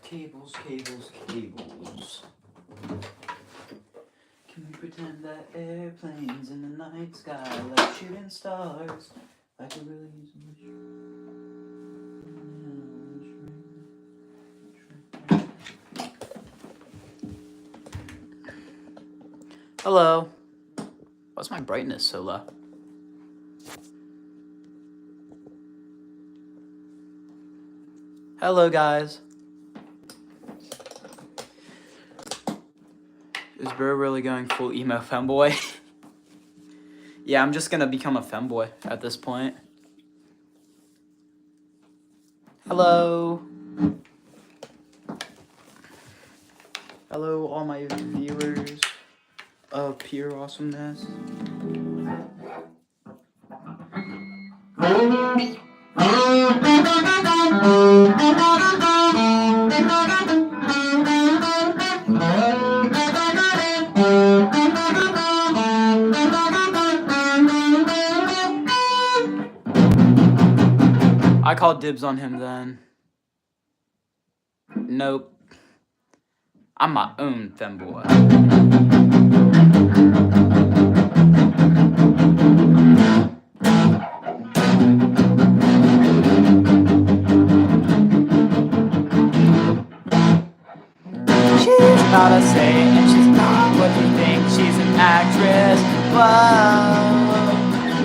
Cables, cables, cables. Can we pretend that airplanes in the night sky like shooting stars? I could really use Hello. Why's my brightness so low? Hello, guys. Is Bro really going full emo femboy? Yeah, I'm just gonna become a femboy at this point. Hello. Hello, all my viewers of pure awesomeness. I called dibs on him then. Nope. I'm my own femboy. She's not a saint and she's not what you think. She's an actress. Whoa.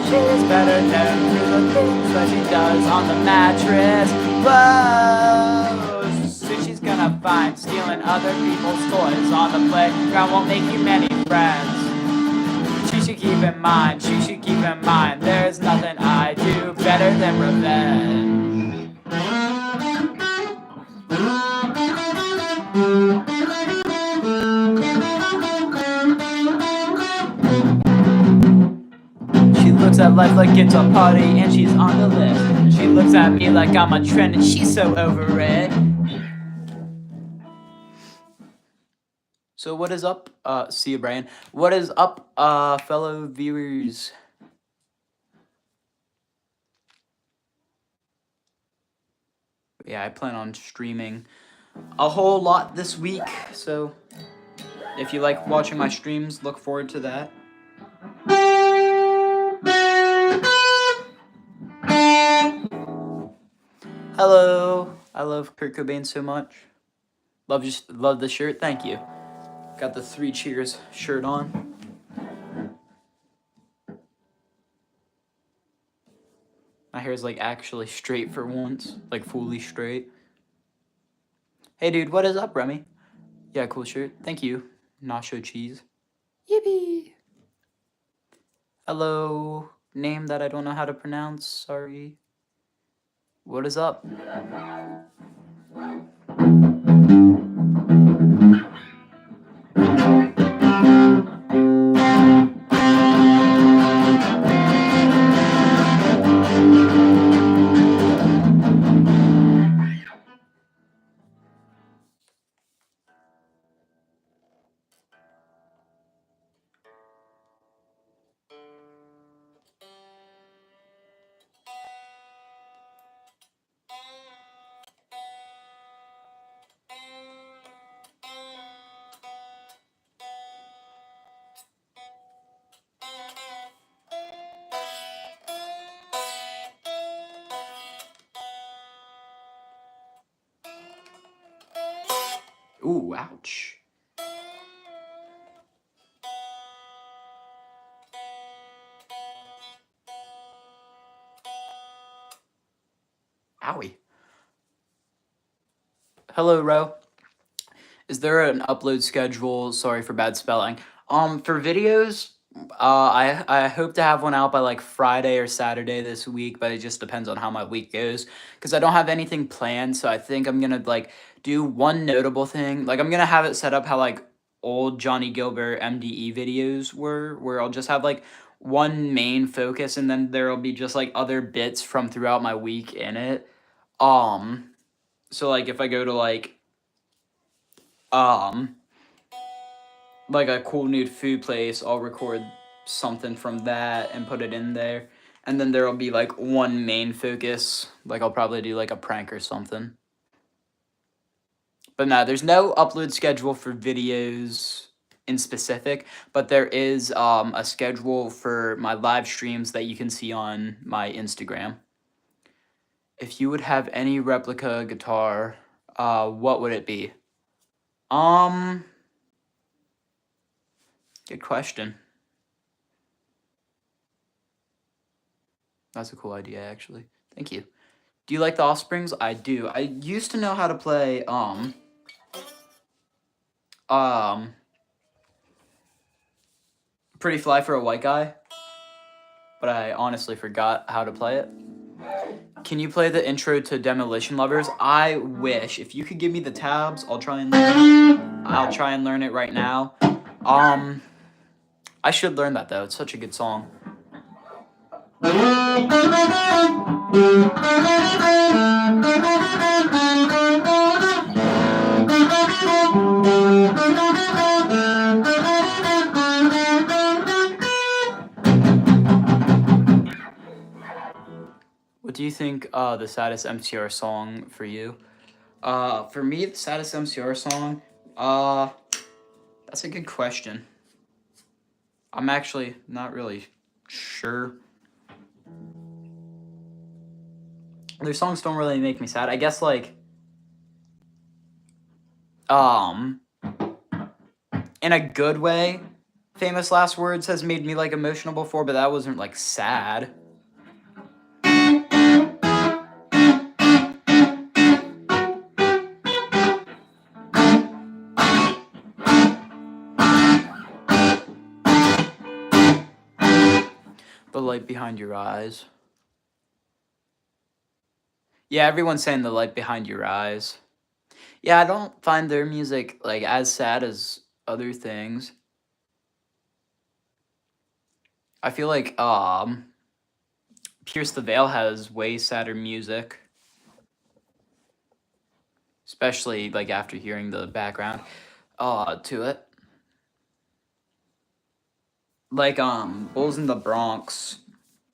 She's better known for the things that she does on the mattress. Whoa. So she's gonna find stealing other people's toys on the playground won't make you many friends. She should keep in mind, there's nothing I do better than revenge. She looks at life like it's a party and she's on the list. She looks at me like I'm a trend and she's so over it. So what is up, see you, Brian. What is up, fellow viewers? Yeah, I plan on streaming a whole lot this week, so if you like watching my streams, look forward to that. Hello, I love Kurt Cobain so much. Love the shirt, thank you. Got the 3 Cheers shirt on. My hair's like actually straight for once, like fully straight. Hey dude, what is up, Remy? Yeah, cool shirt. Thank you. Nacho cheese. Yippee. Hello. Name that I don't know how to pronounce. Sorry. What is up? Ooh, ouch. Owie. Hello, Ro. Is there an upload schedule? Sorry for bad spelling. For videos, I hope to have one out by like Friday or Saturday this week, but it just depends on how my week goes because I don't have anything planned. So I think I'm gonna like do one notable thing. Like I'm gonna have it set up how like old Johnny Gilbert MDE videos were, where I'll just have like one main focus and then there'll be just like other bits from throughout my week in it. So like if I go to like a cool nude food place, I'll record something from that and put it in there. And then there'll be like one main focus. Like I'll probably do like a prank or something. But no, there's no upload schedule for videos in specific, but there is a schedule for my live streams that you can see on my Instagram. If you would have any replica guitar, what would it be? Um, Good question. That's a cool idea, actually. Thank you. Do you like the Offsprings? I do. I used to know how to play, Pretty Fly for a White Guy, but I honestly forgot how to play it. Can you play the intro to Demolition Lovers? I wish. If you could give me the tabs, I'll try and learn it right now. I should learn that though. It's such a good song. What do you think the saddest MCR song for you? For me, the saddest MCR song, that's a good question. I'm actually not really sure. Their songs don't really make me sad. I guess like, in a good way, Famous Last Words has made me like emotional before, but that wasn't like sad. The Light Behind Your Eyes. Yeah, everyone's saying The Light Behind Your Eyes. Yeah, I don't find their music like as sad as other things. I feel like Pierce the Veil has way sadder music. Especially like after hearing the background to it. Like Bulls in the Bronx.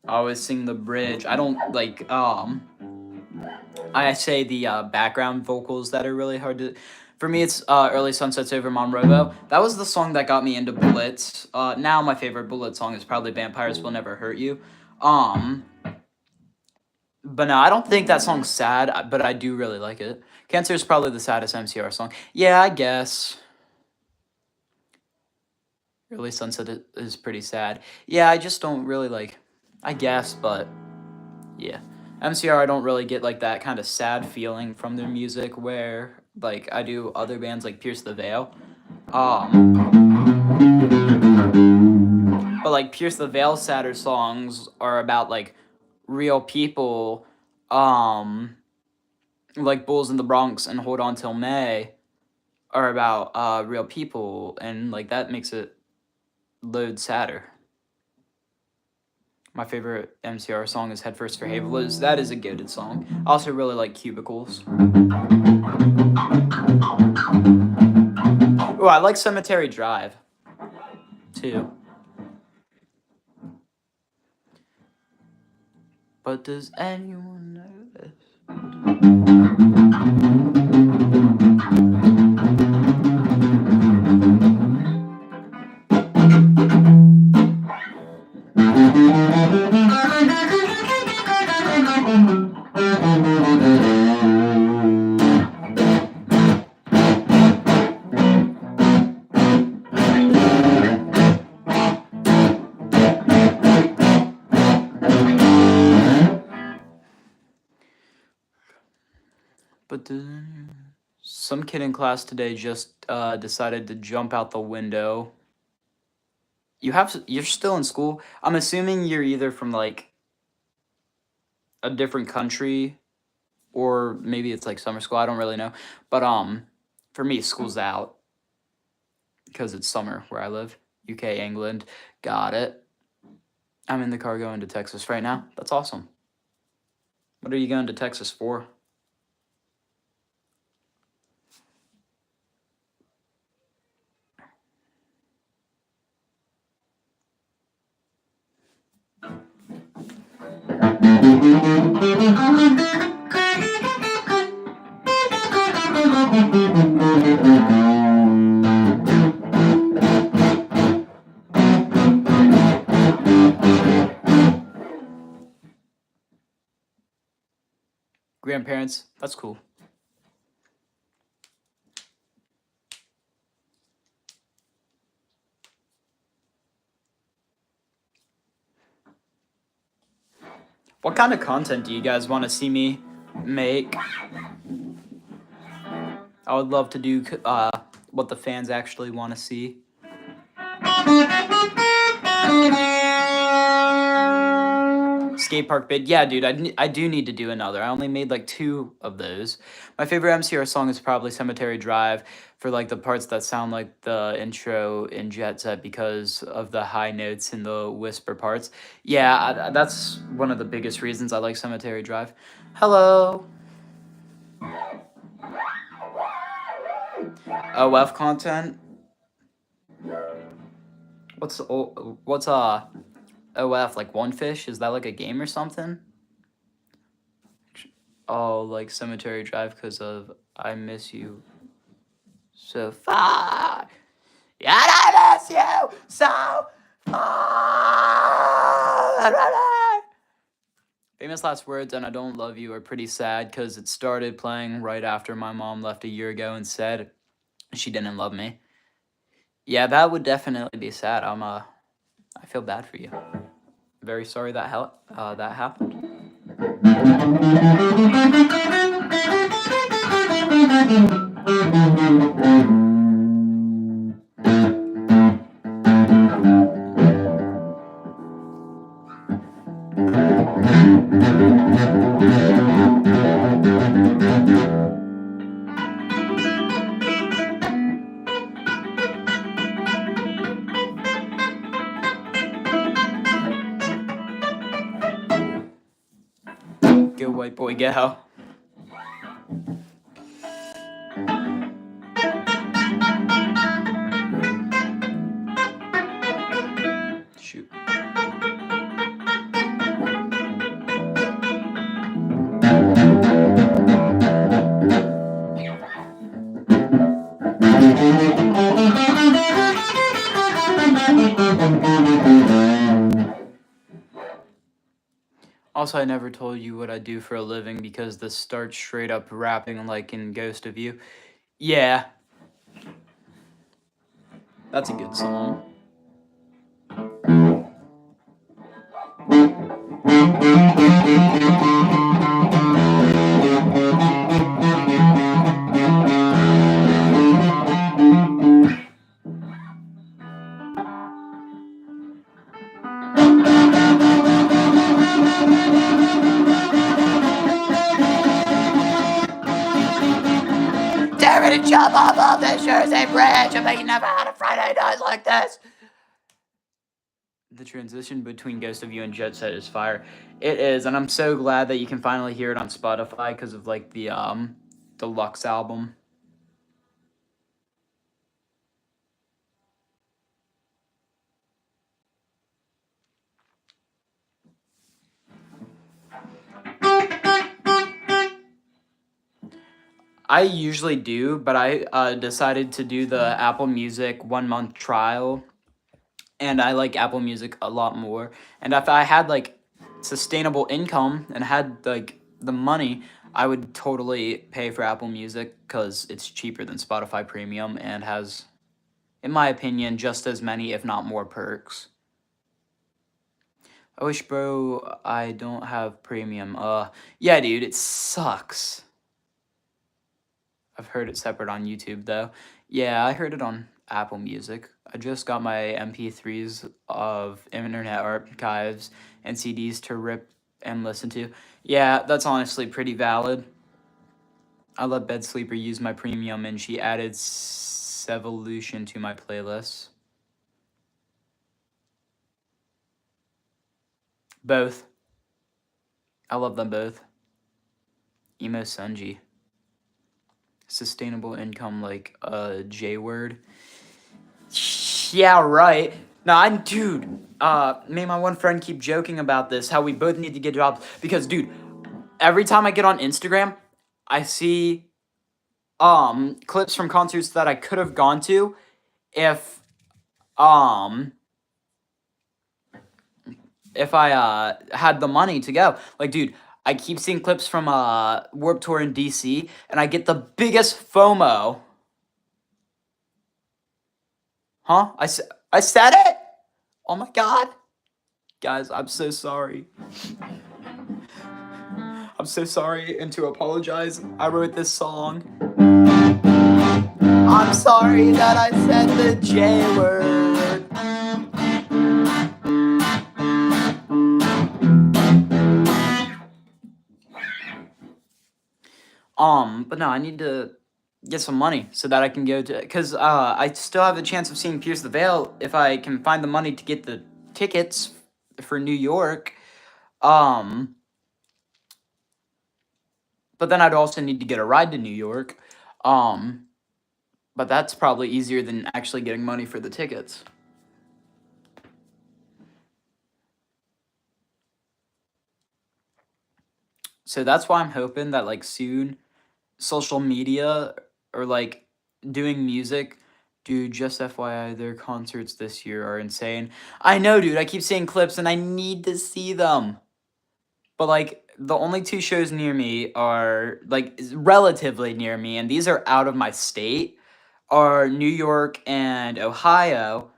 I always sing the bridge. I don't like I say the background vocals that are really hard to. For me, it's Early Sunsets Over Monroe. That was the song that got me into Bullets. Now my favorite Bullet song is probably Vampires Will Never Hurt You. But no, I don't think that song's sad, but I do really like it. Cancer is probably the saddest MCR song. Yeah, I guess. Early Sunset is pretty sad. Yeah, I just don't really like. I guess, but yeah. MCR, I don't really get like that kind of sad feeling from their music where like I do other bands like Pierce the Veil. But like Pierce the Veil sadder songs are about like real people, like Bulls in the Bronx and Hold On Till May are about real people, and like that makes it load sadder. My favorite MCR song is Head First for Havelers. That is a goated song. I also really like Cubicles. Oh, I like Cemetery Drive, too. But does anyone know this? But some kid in class today just decided to jump out the window. You're still in school. I'm assuming you're either from like a different country or maybe it's like summer school. I don't really know. But for me, school's out because it's summer where I live. UK, England. Got it. I'm in the car going to Texas right now. That's awesome. What are you going to Texas for? grandparents. That's cool. What kind of content do you guys want to see me make? I would love to do what the fans actually want to see. Skate park bid. Yeah, dude, I do need to do another. I only made like 2 of those. My favorite MCR song is probably Cemetery Drive for like the parts that sound like the intro in Jet Set because of the high notes and the whisper parts. Yeah, that's one of the biggest reasons I like Cemetery Drive. Hello. OF content. What's OF, like One Fish? Is that like a game or something? Oh, like Cemetery Drive because of I Miss You So Far. Yeah, I miss you so far. Famous last words and I Don't Love You are pretty sad because it started playing right after my mom left a year ago and said she didn't love me. Yeah, that would definitely be sad. I feel bad for you. Very sorry that that happened. Go white boy, go. Shoot. Also, I never told you what I do for a living because this starts straight up rapping like in Ghost of You. Yeah. That's a good song. Dare me to jump off of this Jersey bridge and make never had a Friday night like this. The transition between Ghost of You and Jet Set is fire. It is, and I'm so glad that you can finally hear it on Spotify because of like the deluxe album. I usually do, but I decided to do the Apple Music 1 month trial, and I like Apple Music a lot more. And if I had like sustainable income and had like the money, I would totally pay for Apple Music because it's cheaper than Spotify Premium and has, in my opinion, just as many, if not more, perks. I wish, bro, I don't have premium. Yeah, dude, it sucks. I've heard it separate on YouTube though. Yeah, I heard it on Apple Music. I just got my MP3s of Internet Archives and CDs to rip and listen to. Yeah, that's honestly pretty valid. I let Bed Sleeper use my premium and she added Sevolution to my playlist. Both. I love them both. Emo Sunji. Sustainable income like a J word. Yeah, right. No, dude, me and my one friend keep joking about this, how we both need to get jobs. Because, dude, every time I get on Instagram, I see clips from concerts that I could have gone to if I had the money to go. Like, dude, I keep seeing clips from Warped Tour in DC, and I get the biggest FOMO. Huh? I said it? Oh my god. Guys, I'm so sorry. I'm so sorry, and to apologize, I wrote this song. I'm sorry that I said the J word. But no, I need to get some money so that I can go to, because I still have the chance of seeing Pierce the Veil if I can find the money to get the tickets for New York. Um, but then I'd also need to get a ride to New York. Um, but that's probably easier than actually getting money for the tickets. So that's why I'm hoping that like soon social media or like doing music. Dude, just FYI, their concerts this year are insane. I know, dude. I keep seeing clips and I need to see them. But like the only two shows near me are like relatively near me, and these are out of my state, are New York and Ohio,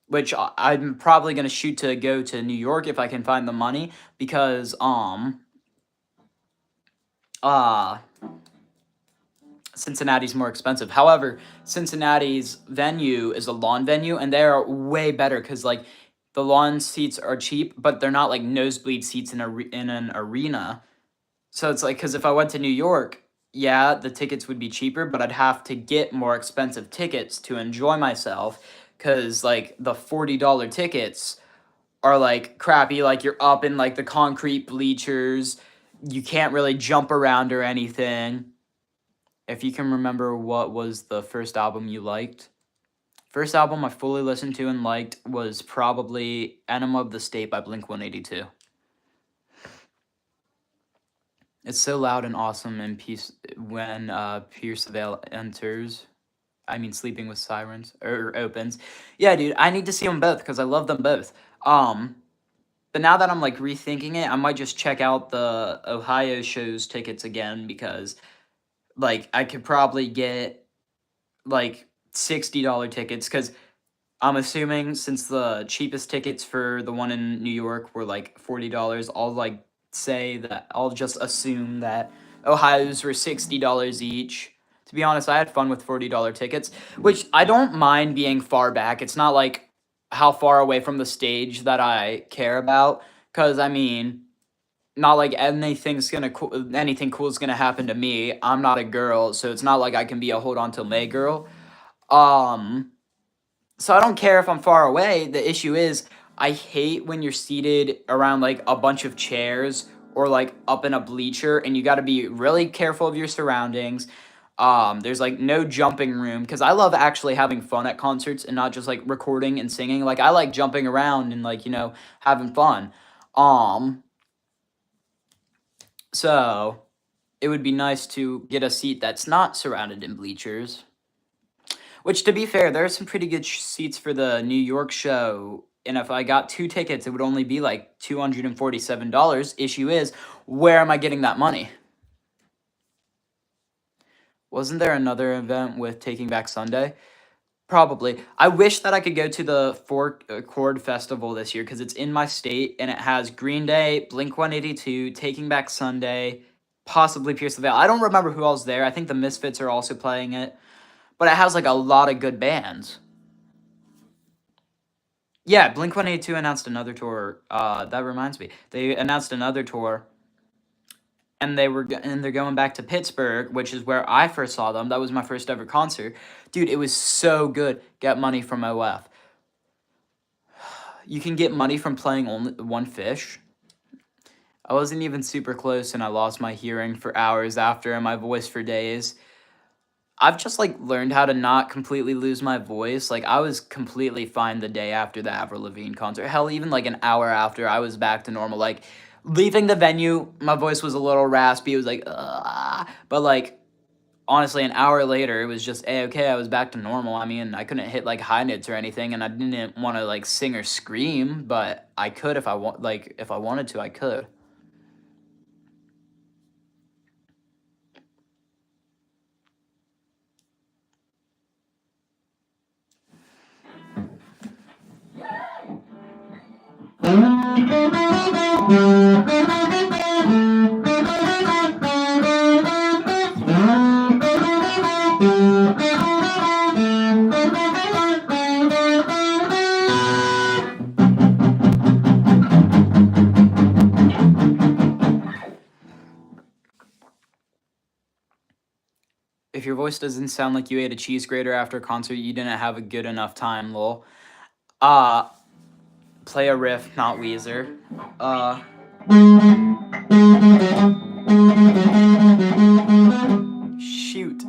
which I'm probably gonna shoot to go to New York if I can find the money because uh Cincinnati's more expensive. However, Cincinnati's venue is a lawn venue, and they are way better because like the lawn seats are cheap, but they're not like nosebleed seats in an arena. So it's like because if I went to New York, yeah, the tickets would be cheaper, but I'd have to get more expensive tickets to enjoy myself because like the $40 tickets are like crappy. Like you're up in like the concrete bleachers, you can't really jump around or anything. If you can remember what was the first album you liked. First album I fully listened to and liked was probably Enema of the State by Blink 182. It's so loud and awesome in Peace when Pierce the Veil enters. I mean, Sleeping with Sirens or opens. Yeah, dude, I need to see them both because I love them both. But now that I'm like rethinking it, I might just check out the Ohio shows tickets again because like I could probably get like $60 tickets because I'm assuming since the cheapest tickets for the one in New York were like $40, I'll like say that I'll just assume that Ohio's were $60 each. To be honest, I had fun with $40 tickets, which I don't mind being far back. It's not like how far away from the stage that I care about, because I mean, not like anything cool is gonna happen to me. I'm not a girl, so it's not like I can be a hold on till May girl. Um, so I don't care if I'm far away. The issue is I hate when you're seated around like a bunch of chairs or like up in a bleacher and you got to be really careful of your surroundings. There's like no jumping room because I love actually having fun at concerts and not just like recording and singing. Like I like jumping around and like, having fun. Um, so it would be nice to get a seat that's not surrounded in bleachers. Which, to be fair, there are some pretty good seats for the New York show. And if I got two tickets, it would only be like $247. Issue is, where am I getting that money? Wasn't there another event with Taking Back Sunday? Probably. I wish that I could go to the Four Chord Festival this year because it's in my state and it has Green Day, Blink 182, Taking Back Sunday, possibly Pierce the Veil. I don't remember who else there. I think the Misfits are also playing it. But it has like a lot of good bands. Yeah, Blink 182 announced another tour. That reminds me, they announced another tour, and they're going back to Pittsburgh, which is where I first saw them. That was my first ever concert, dude. It was so good. Get money from OF. You can get money from playing only one fish. I wasn't even super close, and I lost my hearing for hours after, and my voice for days. I've just like learned how to not completely lose my voice. Like I was completely fine the day after the Avril Lavigne concert. Hell, even like an hour after, I was back to normal. Like leaving the venue, my voice was a little raspy. It was like, but like honestly, an hour later, it was just a okay. I was back to normal. I mean, I couldn't hit like high notes or anything, and I didn't want to like sing or scream, but I could if I want. Like if I wanted to, I could. If your voice doesn't sound like you ate a cheese grater after a concert, you didn't have a good enough time, lol. Play a riff, not Weezer. Shoot.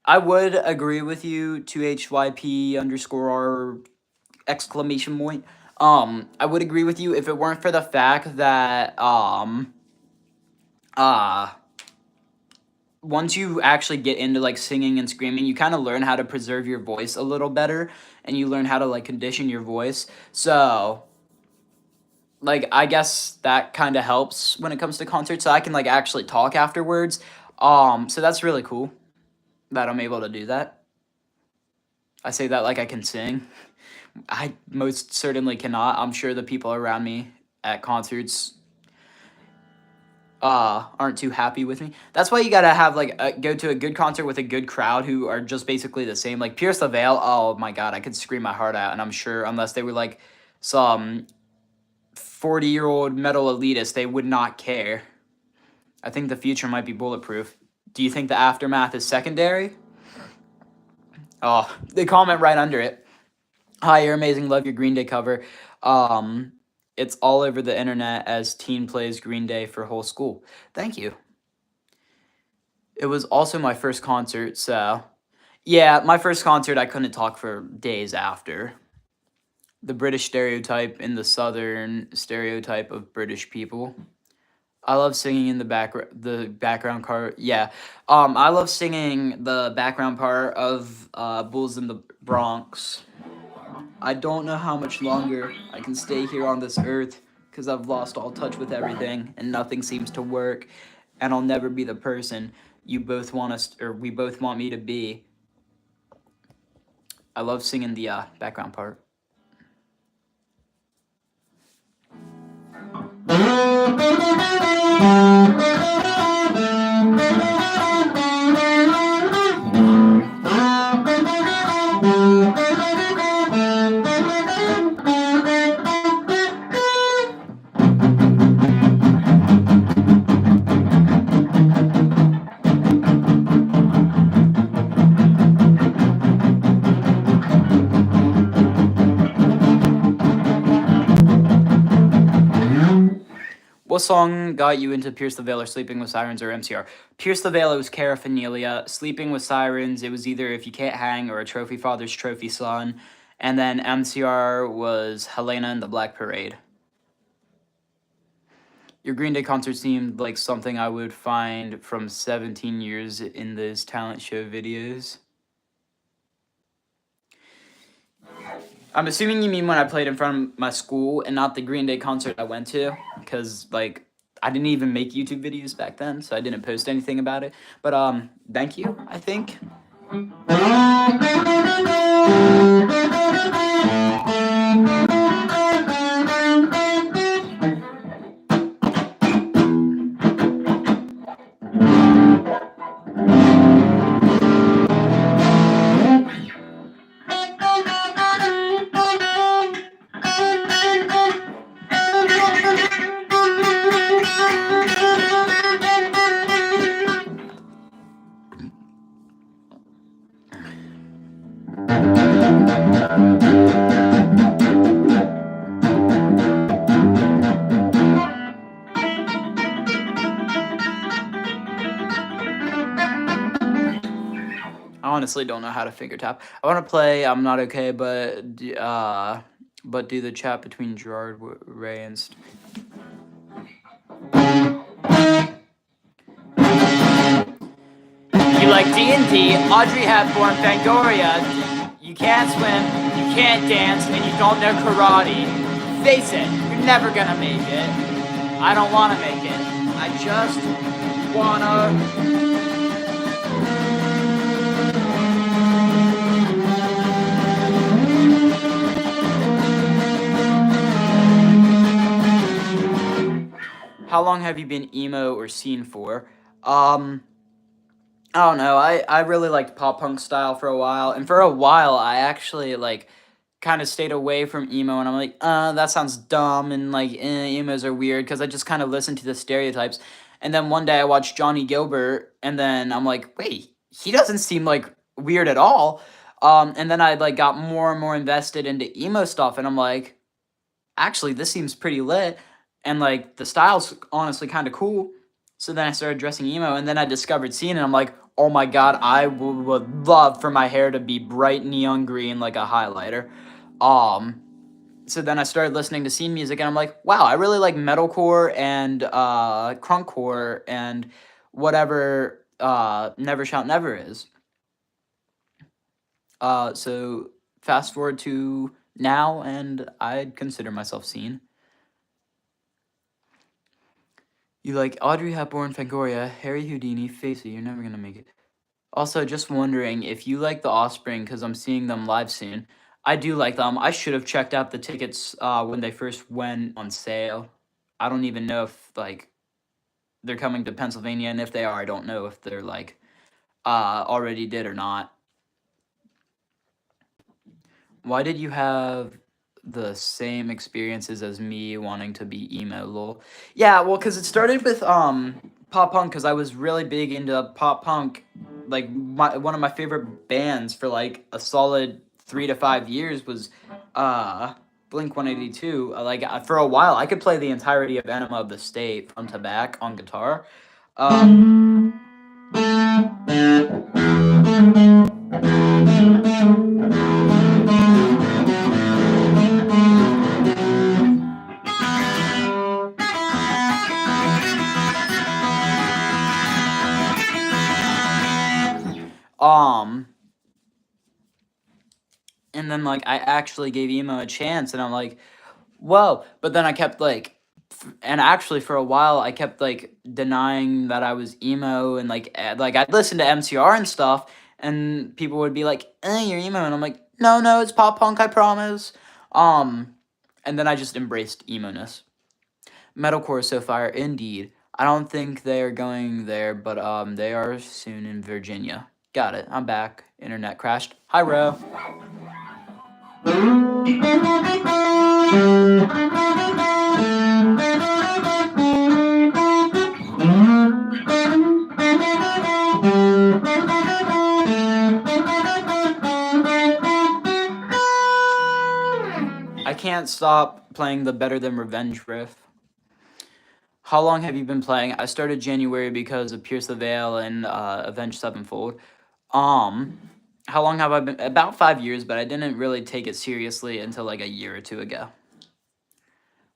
I would agree with you, 2HYP underscore R exclamation point. I would agree with you if it weren't for the fact that, once you actually get into like singing and screaming, you kind of learn how to preserve your voice a little better, and you learn how to like condition your voice. So, like, I guess that kind of helps when it comes to concerts. So I can like actually talk afterwards. So that's really cool that I'm able to do that. I say that like I can sing. I most certainly cannot. I'm sure the people around me at concerts aren't too happy with me. That's why you gotta have like go to a good concert with a good crowd who are just basically the same. Like Pierce the Veil, oh my god, I could scream my heart out, and I'm sure unless they were like some 40-year-old metal elitist, they would not care. I think the future might be bulletproof. Do you think the aftermath is secondary? Oh, they comment right under it. Hi, you're amazing. Love your Green Day cover. It's all over the internet as teen plays Green Day for whole school. Thank you. It was also my first concert, so yeah, my first concert. I couldn't talk for days after. The British stereotype and the Southern stereotype of British people. I love singing in the background part. Yeah, I love singing the background part of Bulls in the Bronx. I don't know how much longer I can stay here on this earth because I've lost all touch with everything and nothing seems to work, and I'll never be the person you both want us, or we both want me to be. I love singing the background part. What song got you into Pierce the Veil or Sleeping with Sirens or MCR? Pierce the Veil, it was Caraphanelia. Sleeping with Sirens, it was either If You Can't Hang or A Trophy Father's Trophy Son. And then MCR was Helena and the Black Parade. Your Green Day concert seemed like something I would find from 17 years in those talent show videos. I'm assuming you mean when I played in front of my school and not the Green Day concert I went to, because like I didn't even make YouTube videos back then, so I didn't post anything about it. But thank you, I think. I honestly don't know how to finger tap. I want to play I'm Not Okay, but do the chat between Gerard, Ray, and you like D&D, Audrey Hepburn, Fangoria. You can't swim, you can't dance, and you don't know karate. Face it, you're never gonna make it. I don't want to make it. I just wanna. How long have you been emo or scene for? Um, I don't know. I really liked pop punk style for a while, and for a while I actually like kind of stayed away from emo, and I'm like, that sounds dumb, and like emos are weird because I just kind of listened to the stereotypes. And then one day I watched Johnny Gilbert, and then I'm like, wait, he doesn't seem like weird at all. And then I like got more and more invested into emo stuff, and I'm like, actually, this seems pretty lit, and like the style's honestly kind of cool. So then I started dressing emo, and then I discovered scene, and I'm like, oh my god, I would love for my hair to be bright neon green like a highlighter. Um, so then I started listening to scene music, and I'm like, wow, I really like metalcore and crunkcore and whatever Never Shout Never is. So fast forward to now, and I'd consider myself scene. You like Audrey Hepburn, Fangoria, Harry Houdini, Facey. You're never gonna make it. Also, just wondering if you like the Offspring because I'm seeing them live soon. I do like them. I should have checked out the tickets when they first went on sale. I don't even know if like they're coming to Pennsylvania, and if they are, I don't know if they're like already did or not. Why did you have the same experiences as me wanting to be emo, lol? Yeah, well, because it started with pop punk, because I was really big into pop punk. Like one of my favorite bands for like a solid 3 to 5 years was Blink 182. Like for a while, I could play the entirety of Enema of the State front to back on guitar. Um, um, and then like I actually gave emo a chance, and I'm like, whoa. But then I kept like, and actually for a while I kept like denying that I was emo, and like I'd listen to MCR and stuff, and people would be like, you're emo, and I'm like, no, no, it's pop punk, I promise. Um, and then I just embraced emo-ness. Metalcore is so fire, indeed. I don't think they are going there, but they are soon in Virginia. Got it. I'm back. Internet crashed. Hi, Ro. I can't stop playing the Better Than Revenge riff. How long have you been playing? I started January because of Pierce the Veil and Avenged Sevenfold. Um, how long have I been? About 5 years, but I didn't really take it seriously until like a year or two ago.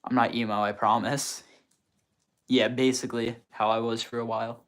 I'm not emo, I promise. Yeah, basically how I was for a while.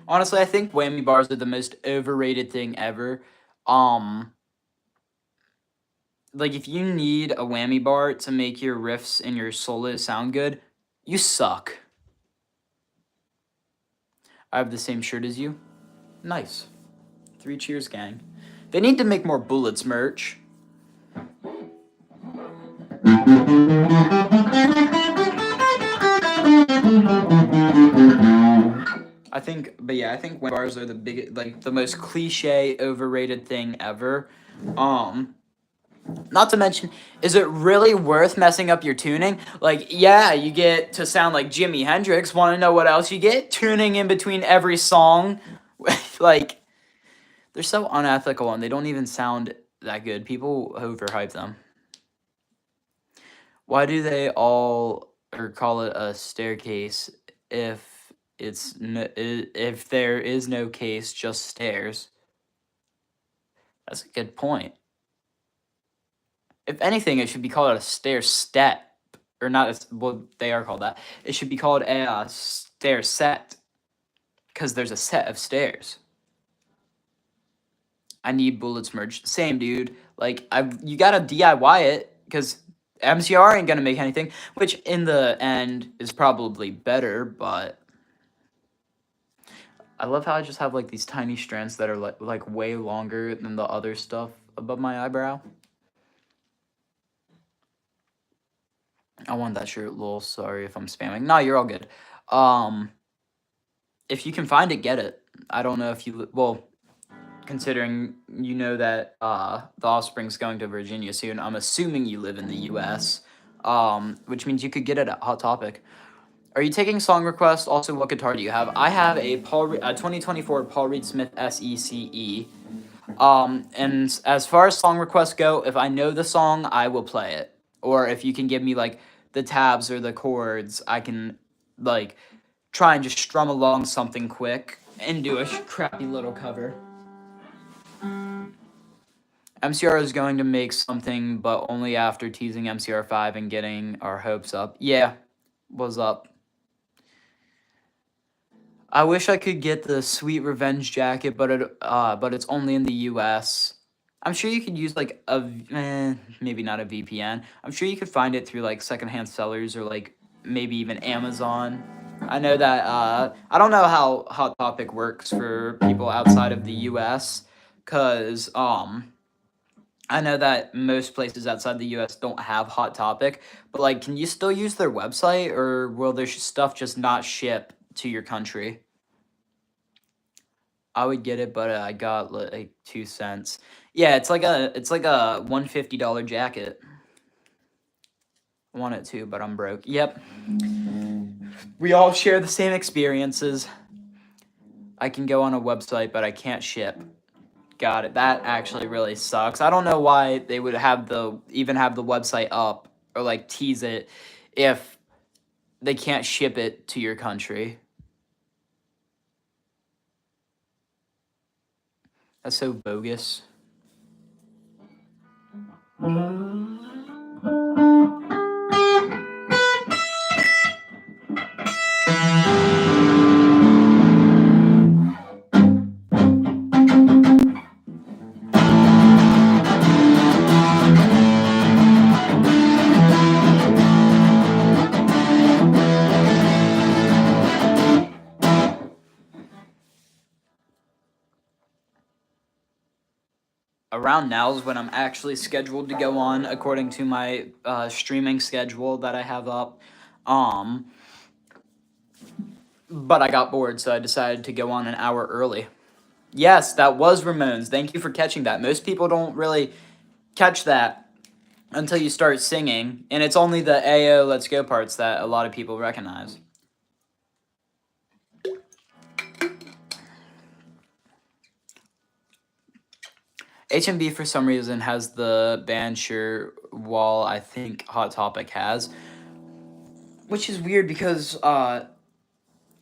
Honestly, I think whammy bars are the most overrated thing ever. Um, like if you need a whammy bar to make your riffs and your solos sound good, you suck. I have the same shirt as you. Nice. 3 cheers, gang. They need to make more Bullets merch. I think, but yeah, I think whammy bars are the big, like the most cliche, overrated thing ever. Um, Not to mention, is it really worth messing up your tuning? Like, yeah, you get to sound like Jimi Hendrix. Want to know what else you get? Tuning in between every song. Like, they're so unethical, and they don't even sound that good. People overhype them. Why do they all or call it a staircase if if there is no case, just stairs? That's a good point. If anything, it should be called a stair step, or not. Well, they are called that. It should be called a stair set because there's a set of stairs. I need bullets merged. Same, dude. Like you gotta DIY it because MCR ain't gonna make anything, which in the end is probably better. But I love how I just have like these tiny strands that are like way longer than the other stuff above my eyebrow. I want that shirt, lol. Sorry if I'm spamming. No, you're all good. If you can find it, get it. I don't know if you well, considering you know that the Offspring's going to Virginia soon. I'm assuming you live in the U.S., which means you could get it at Hot Topic. Are you taking song requests? Also, what guitar do you have? I have a 2024 Paul Reed Smith SECE. And as far as song requests go, if I know the song, I will play it. Or if you can give me like the tabs or the chords, I can like try and just strum along something quick and do a crappy little cover. MCR is going to make something, but only after teasing MCR5 and getting our hopes up. Yeah, what's up? I wish I could get the Sweet Revenge jacket, but it's only in the U.S. I'm sure you could use like maybe not a VPN. I'm sure you could find it through like secondhand sellers or like maybe even Amazon. I know that I don't know how Hot Topic works for people outside of the U.S. because I know that most places outside the U.S. don't have Hot Topic, but like, can you still use their website, or will their stuff just not ship to your country? I would get it, but I got like 2 cents. Yeah, it's like a $150 jacket. I want it too, but I'm broke. Yep. We all share the same experiences. I can go on a website, but I can't ship. Got it. That actually really sucks. I don't know why they would even have the website up or like tease it if they can't ship it to your country. That's so bogus. Around now is when I'm actually scheduled to go on according to my streaming schedule that I have up. But I got bored, so I decided to go on an hour early. Yes, that was Ramones. Thank you for catching that. Most people don't really catch that until you start singing, and it's only the Ayo Let's Go parts that a lot of people recognize. HMB for some reason has the band shirt while I think Hot Topic has, which is weird because a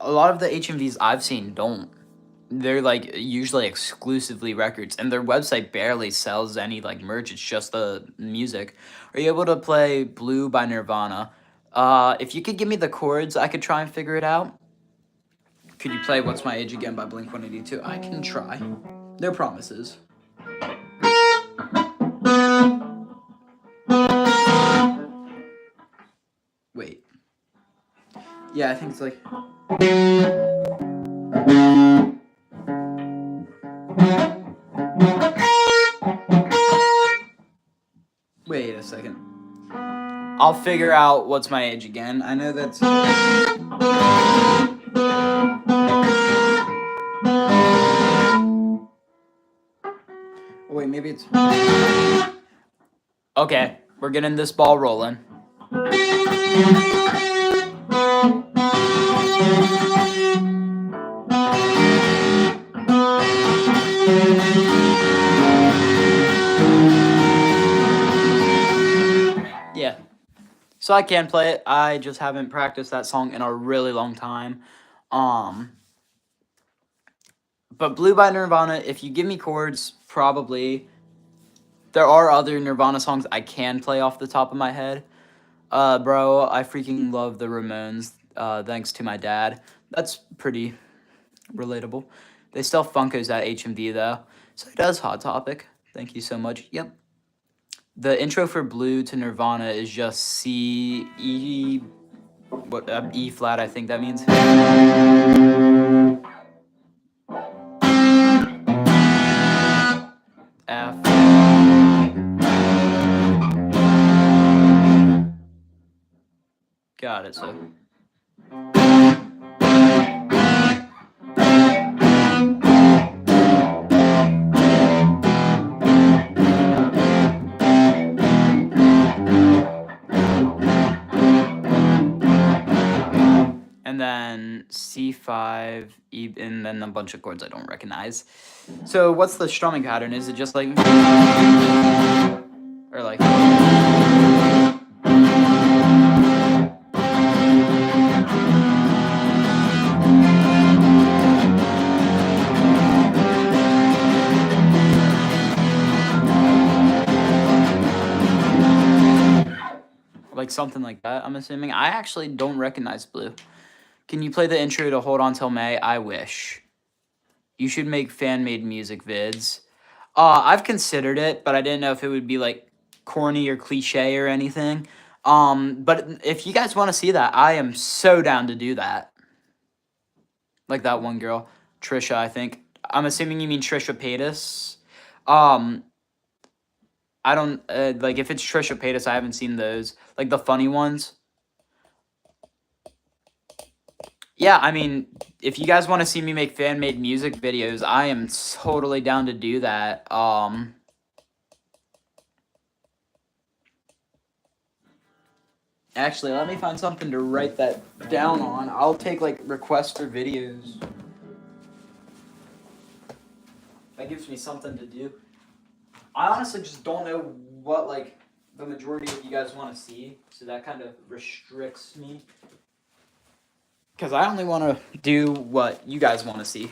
lot of the HMVs I've seen don't. They're like usually exclusively records, and their website barely sells any like merch. It's just the music. Are you able to play Blue by Nirvana? If you could give me the chords, I could try and figure it out. Could you play What's My Age Again by Blink-182? I can try. No promises. Wait. Yeah, I think it's like... Wait a second. I'll figure out What's My Age Again. I know that's... Wait, maybe it's... Okay, we're getting this ball rolling. Yeah. So I can play it. I just haven't practiced that song in a really long time. Um, but Blue by Nirvana, if you give me chords, probably. There are other Nirvana songs I can play off the top of my head. Bro, I freaking love the Ramones. Thanks to my dad. That's pretty relatable. They sell Funkos at HMV though. So it does Hot Topic. Thank you so much. Yep. The intro for Blue to Nirvana is just C E what E flat I think that means. F. Got it. So and then C5, E, and then a bunch of chords I don't recognize. So what's the strumming pattern? Is it just like, or like, something like that, I'm assuming. I actually don't recognize Blue. Can you play the intro to Hold On Till May? I wish. You should make fan-made music vids. I've considered it, but I didn't know if it would be like corny or cliche or anything. But if you guys want to see that, I am so down to do that. Like that one girl, Trisha, I think. I'm assuming you mean Trisha Paytas. I don't like if it's Trisha Paytas. I haven't seen those, like the funny ones. Yeah, I mean, if you guys want to see me make fan-made music videos, I am totally down to do that. Actually, let me find something to write that down on. I'll take like requests for videos. That gives me something to do. I honestly just don't know what like the majority of you guys want to see, so that kind of restricts me. Because I only want to do what you guys want to see.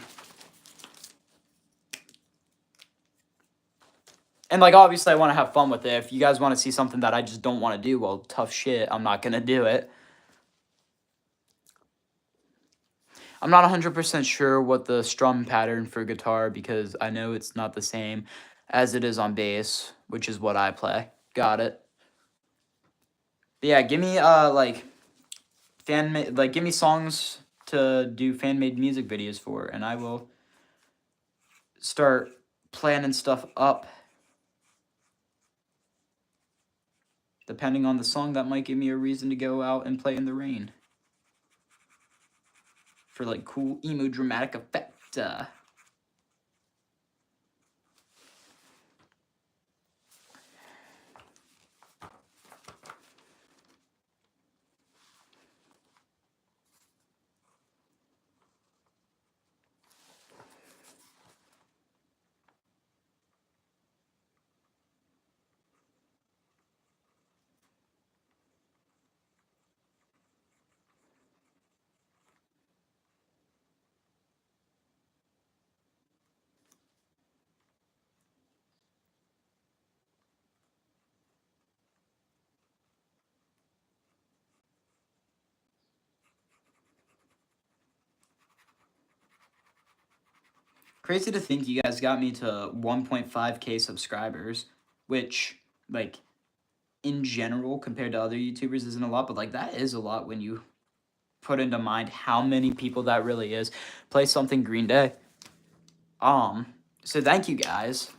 And, like, obviously I want to have fun with it. If you guys want to see something that I just don't want to do, well, tough shit. I'm not going to do it. I'm not 100% sure what the strum pattern for guitar, because I know it's not the same as it is on bass, which is what I play. Got it. But yeah, give me, like, give me songs to do fan-made music videos for, and I will start planning stuff up. Depending on the song, that might give me a reason to go out and play in the rain. For like cool emo dramatic effect. Crazy to think you guys got me to 1.5k subscribers, which, like, in general, compared to other YouTubers, isn't a lot, but, like, that is a lot when you put into mind how many people that really is. Play something Green Day. So thank you guys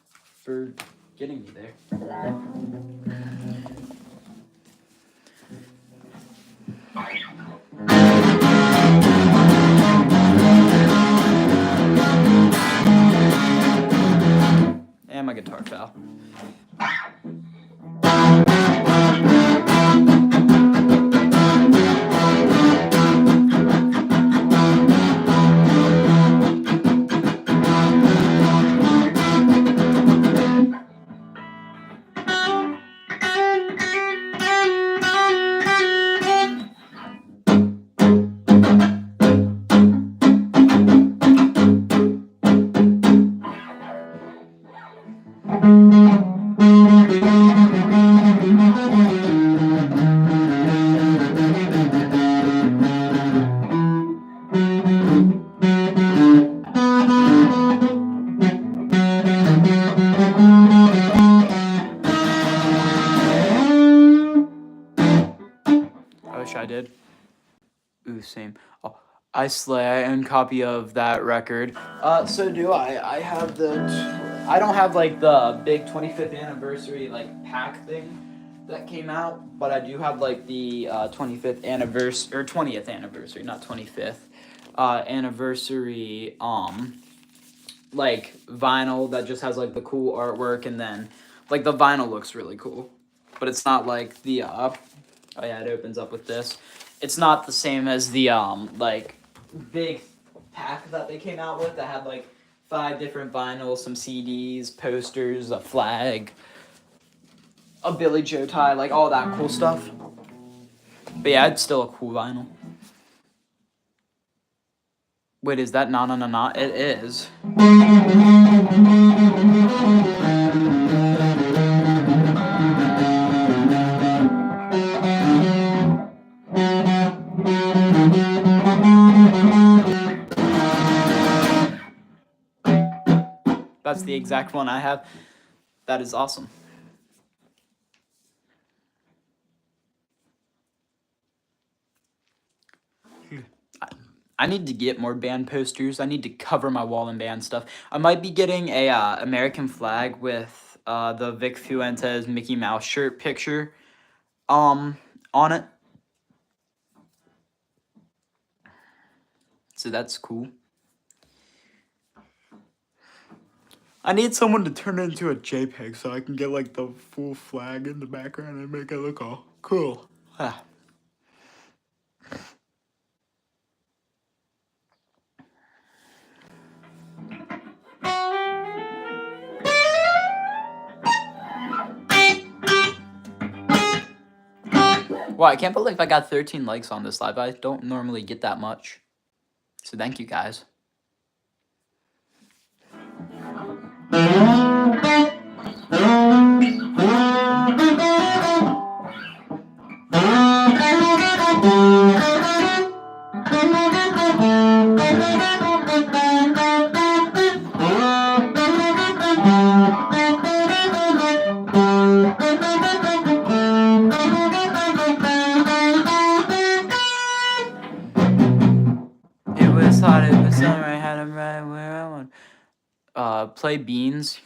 for getting me there. And my guitar fell. Ooh, same. Oh, I slay. I own copy of that record. So do I. I have I don't have like the big 25th anniversary like pack thing that came out, but I do have like the 25th anniversary or 20th anniversary, not 25th anniversary. Like vinyl that just has like the cool artwork, and then like the vinyl looks really cool, but it's not like the oh yeah, it opens up with this. It's not the same as the like big pack that they came out with that had like 5 different vinyls, some CDs, posters, a flag, a Billy Joe tie, like all that cool stuff. But yeah, it's still a cool vinyl. Wait, is that na na na na? It is. That's the exact one I have. That is awesome. I need to get more band posters. I need to cover my wall in band stuff. I might be getting a American flag with the Vic Fuentes Mickey Mouse shirt picture on it. So that's cool. I need someone to turn it into a JPEG so I can get like the full flag in the background and make it look all cool. Ah. Wow, I can't believe I got 13 likes on this live. I don't normally get that much. So thank you guys. It was hot, it was summer, I had him right where I want. Play beans.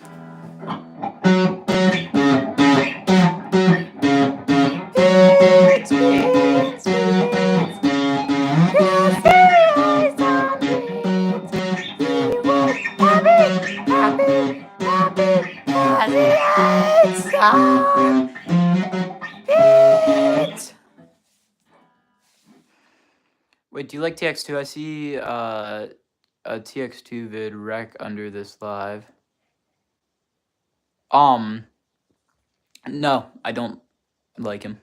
Wait, do you like TX2? I see a TX2 vid rec under this live. No, I don't like him.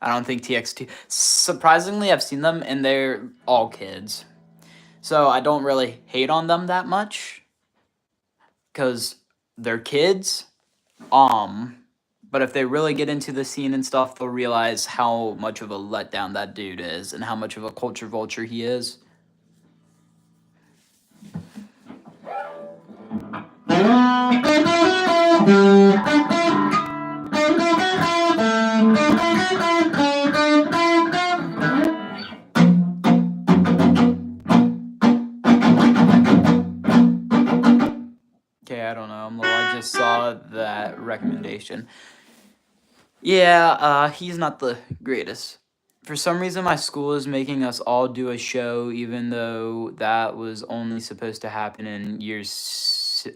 I don't think TX2. Surprisingly, I've seen them and they're all kids. So I don't really hate on them that much because they're kids. But if they really get into the scene and stuff, they'll realize how much of a letdown that dude is and how much of a culture vulture he is. Okay, I don't know. I just saw that recommendation. Yeah, he's not the greatest. For some reason, my school is making us all do a show, even though that was only supposed to happen in year 6,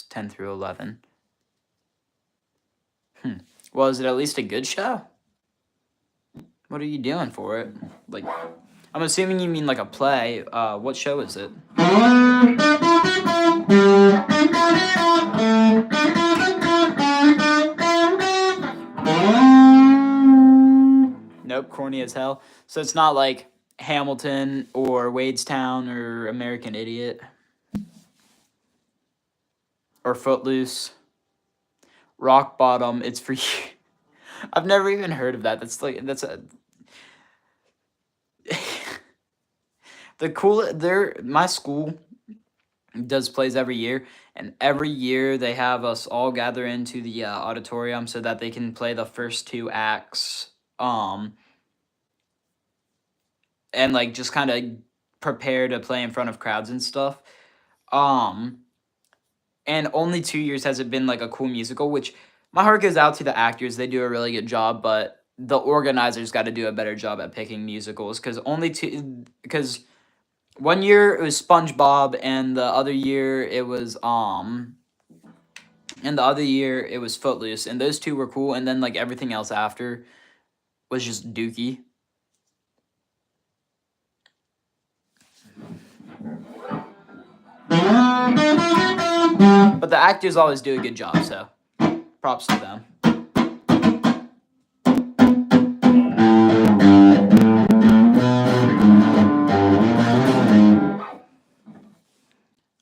10 through 11. Well, is it at least a good show? What are you doing for it? Like, I'm assuming you mean like a play. What show is it? Nope, corny as hell. So it's not like Hamilton or Wadestown or American Idiot or Footloose. Rock Bottom, it's for you. I've never even heard of that. That's a my school does plays every year, and every year they have us all gather into the auditorium so that they can play the first two acts, and like just kind of prepare to play in front of crowds and stuff. Um, and only 2 years has it been like a cool musical, which my heart goes out to the actors. They do a really good job, but the organizers got to do a better job at picking musicals because 1 year it was SpongeBob, and the other year it was Footloose, and those two were cool, and then like everything else after was just dookie. But the actors always do a good job, so props to them.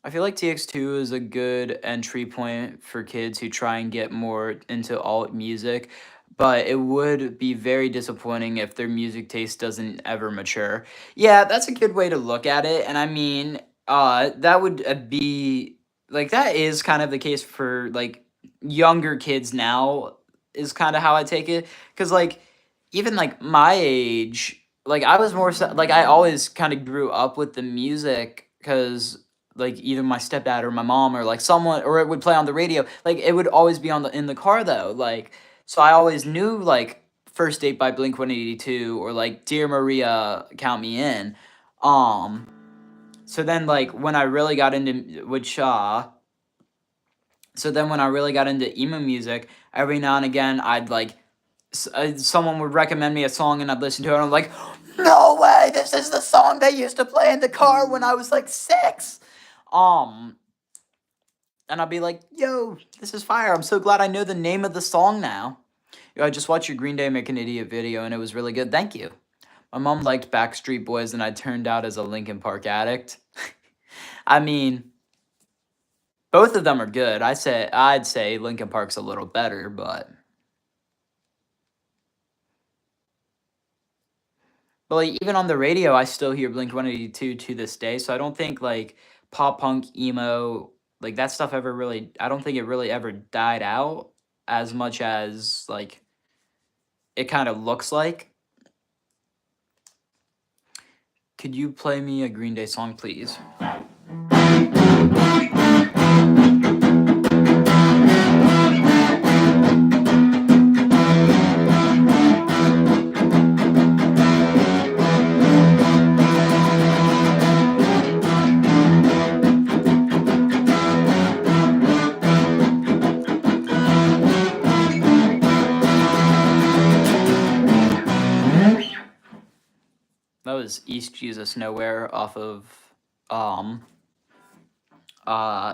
I feel like TX2 is a good entry point for kids who try and get more into alt music, but it would be very disappointing if their music taste doesn't ever mature. Yeah, that's a good way to look at it, and I mean, that would be like that is kind of the case for like younger kids now is kind of how I take it, because like even like my age, like I was more like I always kind of grew up with the music because like either my stepdad or my mom or like someone, or it would play on the radio. Like it would always be on the in the car though. Like so I always knew like First Date by Blink 182 or like Dear Maria Count Me In. Um so then like when I really got into when I really got into emo music, every now and again I'd like someone would recommend me a song and I'd listen to it and I'm like, no way, this is the song they used to play in the car when I was like 6. And I'll be like, yo, this is fire. I'm so glad I know the name of the song now. Yo, I just watched your Green Day Make an Idiot video and it was really good. Thank you. My mom liked Backstreet Boys and I turned out as a Linkin Park addict. I mean, both of them are good. I'd say Linkin Park's a little better, but like even on the radio, I still hear Blink 182 to this day. So I don't think like pop punk emo like that stuff ever really. I don't think it really ever died out as much as like it kind of looks like. Could you play me a Green Day song, please? That was East Jesus Nowhere off of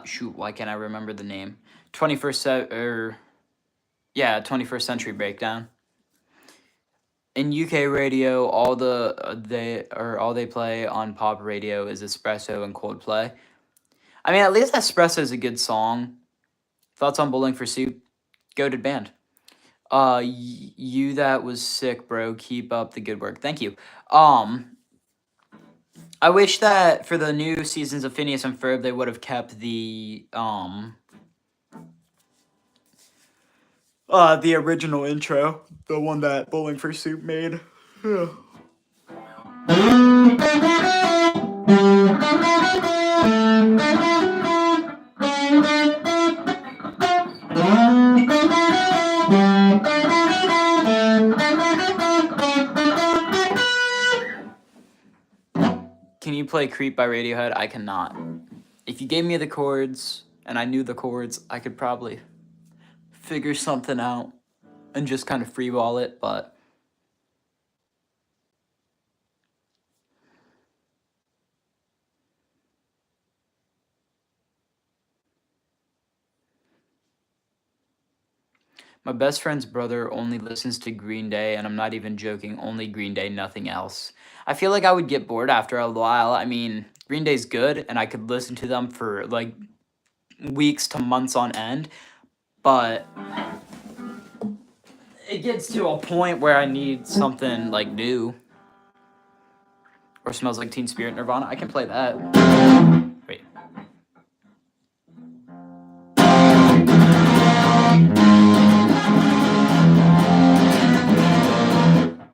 shoot, why can't I remember the name? 21st Century Breakdown. In UK radio, all they play on pop radio is Espresso and Coldplay. I mean, at least Espresso is a good song. Thoughts on Bowling for Soup? Goated band. You that was sick, bro. Keep up the good work. Thank you. I wish that for the new seasons of Phineas and Ferb, they would have kept the original intro, the one that Bowling for Soup made. Can you play Creep by Radiohead? I cannot. If you gave me the chords and I knew the chords, I could probably figure something out and just kind of freeball it, but my best friend's brother only listens to Green Day, and I'm not even joking, only Green Day, nothing else. I feel like I would get bored after a while. I mean, Green Day's good, and I could listen to them for like weeks to months on end, but it gets to a point where I need something like new. Or Smells Like Teen Spirit, Nirvana. I can play that. Wait.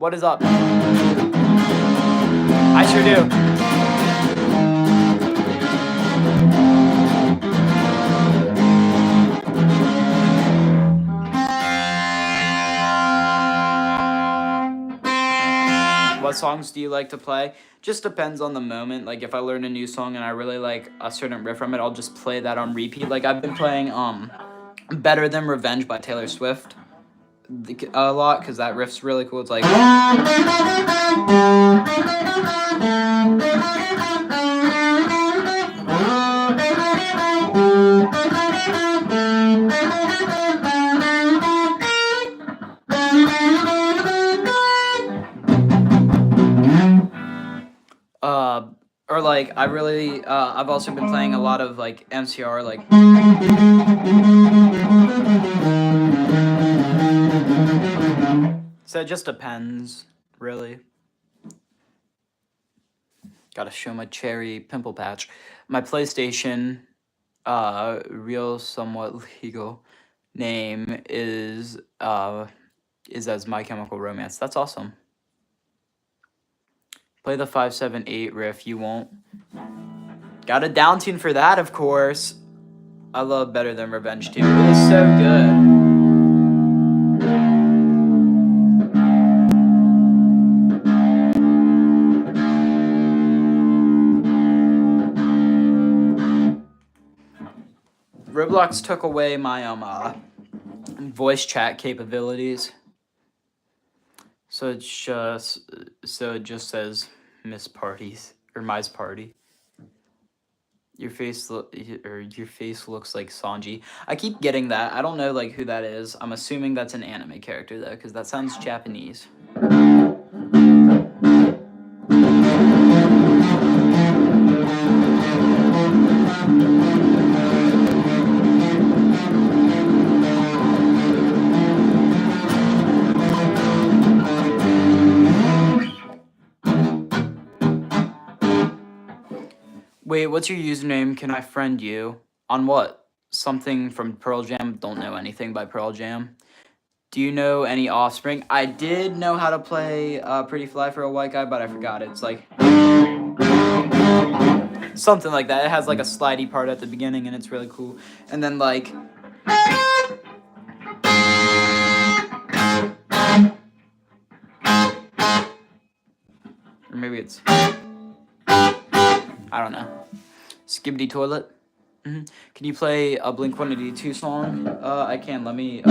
What is up? I sure do. What songs do you like to play? Just depends on the moment. Like if I learn a new song and I really like a certain riff from it, I'll just play that on repeat. Like I've been playing Better Than Revenge by Taylor Swift a lot because that riff's really cool. It's like or like I really I've also been playing a lot of like MCR like so it just depends really. Gotta show my cherry pimple patch. My PlayStation real somewhat legal name is as My Chemical Romance. That's awesome. Play the 5-7-8 riff. You won't. Got a down tune for that, of course. I love Better Than Revenge too. It is so good. Roblox took away my voice chat capabilities. So it just says Miss Parties or Mice Party. Your face looks like Sanji. I keep getting that. I don't know like who that is. I'm assuming that's an anime character though, because that sounds Japanese. Wait, what's your username? Can I friend you? On what? Something from Pearl Jam? Don't know anything by Pearl Jam. Do you know any Offspring? I did know how to play Pretty Fly for a White Guy, but I forgot it. It's like something like that. It has like a slidey part at the beginning, and it's really cool. And then like or maybe it's I don't know. Skibbity Toilet. Can you play a Blink-182 song? I can. Let me.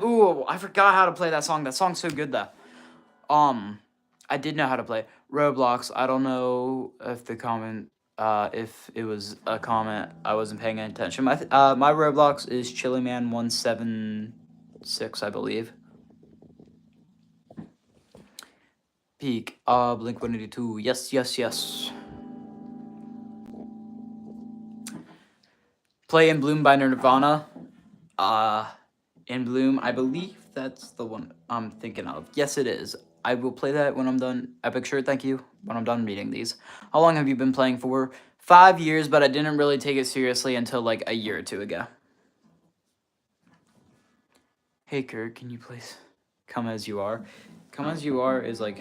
Ooh, I forgot how to play that song. That song's so good though. I did know how to play Roblox. I don't know if the comment, if it was a comment, I wasn't paying attention. My Roblox is Chillyman176, I believe. Peak. Blink-182. Yes, yes, yes. Play In Bloom by Nirvana. In Bloom, I believe that's the one I'm thinking of. Yes, it is. I will play that when I'm done. Epic shirt, thank you. When I'm done reading these. How long have you been playing for? 5 years, but I didn't really take it seriously until like a year or two ago. Hey, Kurt, can you please Come As You Are? Come As You Are is like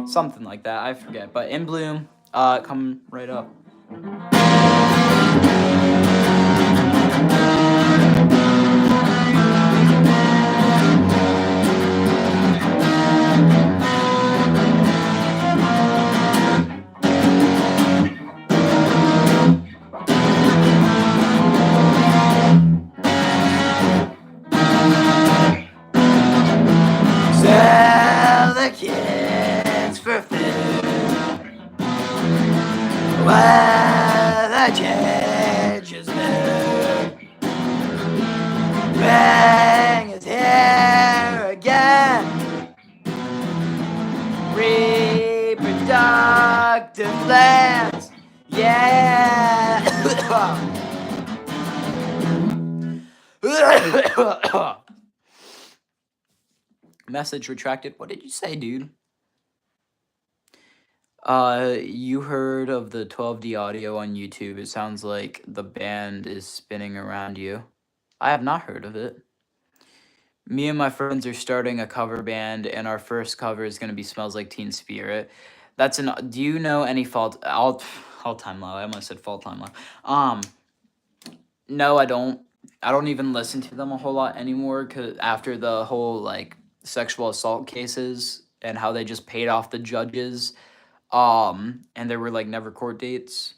something like that. I forget. But In Bloom, come right up. Sell the kids for food while the judges move. reproductive glands. Yeah. Message retracted. What did you say, dude? You heard of the 12D audio on YouTube. It sounds like the band is spinning around you. I have not heard of it. Me and my friends are starting a cover band, and our first cover is going to be Smells Like Teen Spirit. Do you know any all time low? I almost said fall time low. No, I don't. I don't even listen to them a whole lot anymore, 'cause after the whole like sexual assault cases and how they just paid off the judges, and there were like never court dates.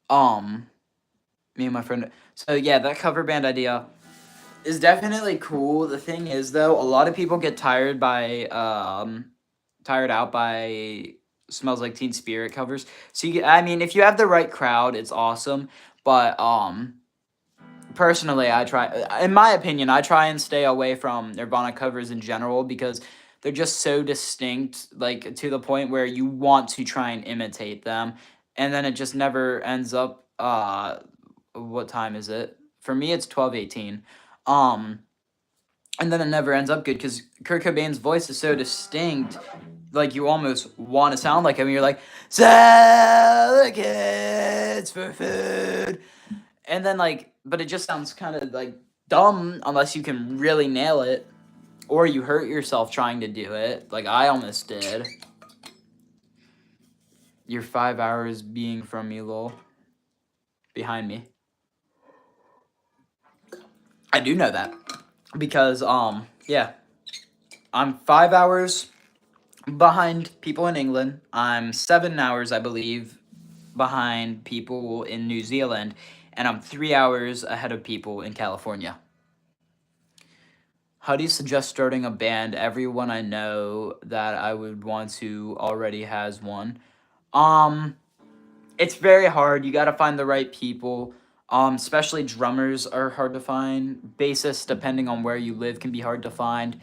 Me and my friend. So yeah, that cover band idea is definitely cool. The thing is though, a lot of people get tired out by Smells Like Teen Spirit covers. So I mean, if you have the right crowd, it's awesome. But personally, in my opinion, I try and stay away from Nirvana covers in general because they're just so distinct, like to the point where you want to try and imitate them, and then it just never ends up. What time is it? For me, it's 12:18. And then it never ends up good because Kurt Cobain's voice is so distinct, like you almost want to sound like him. You're like, sell the kids for food, and then like, but it just sounds kind of like dumb unless you can really nail it, or you hurt yourself trying to do it, like I almost did. You're 5 hours being from me, lol. Behind me. I do know that because yeah, I'm 5 hours behind people in England. I'm 7 hours, I believe, behind people in New Zealand, and I'm 3 hours ahead of people in California. How do you suggest starting a band? Everyone I know that I would want to already has one. It's very hard. You got to find the right people. Especially drummers are hard to find. Bassists, depending on where you live, can be hard to find.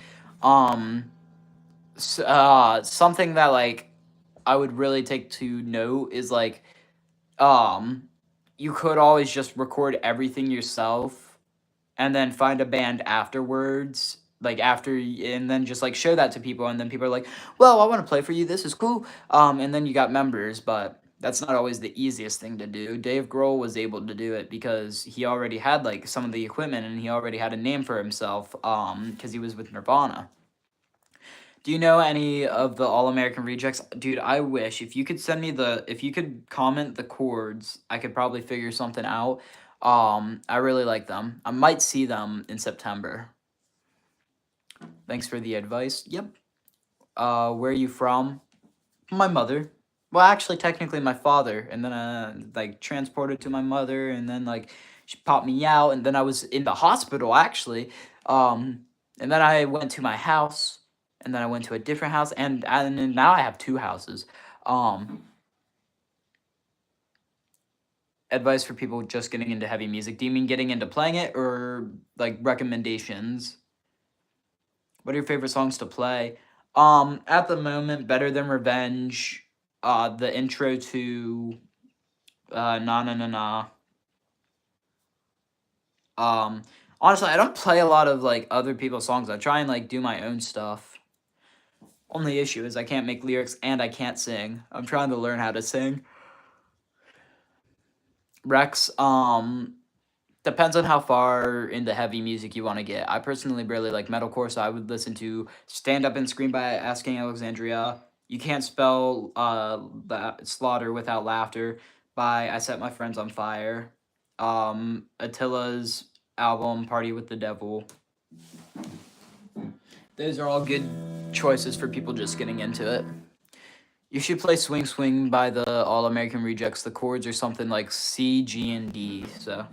Something that like I would really take to note is like, you could always just record everything yourself, and then find a band afterwards, like and then just like show that to people, and then people are like, well, I want to play for you, this is cool, and then you got members. But that's not always the easiest thing to do. Dave Grohl was able to do it because he already had like some of the equipment, and he already had a name for himself, because he was with Nirvana. Do you know any of the All American Rejects? Dude, I wish if you could if you could comment the chords, I could probably figure something out. I really like them. I might see them in September. Thanks for the advice. Yep. Where are you from? My mother. Well, actually, technically my father, and then like transported to my mother, and then like she popped me out, and then I was in the hospital actually, and then I went to my house, and then I went to a different house, and then now I have two houses. Advice for people just getting into heavy music. Do you mean getting into playing it, or like recommendations? What are your favorite songs to play? At the moment, Better Than Revenge, the intro to Na Na Na Na. Honestly, I don't play a lot of like other people's songs. I try and like do my own stuff. Only issue is I can't make lyrics and I can't sing. I'm trying to learn how to sing. Rex, depends on how far into heavy music you want to get. I personally really like metalcore, so I would listen to Stand Up and Scream by Asking Alexandria. You Can't Spell Slaughter Without Laughter by I Set My Friends on Fire. Attila's album Party with the Devil. Those are all good choices for people just getting into it. You should play Swing Swing by the All American Rejects. The chords are something like C, G, and D, so.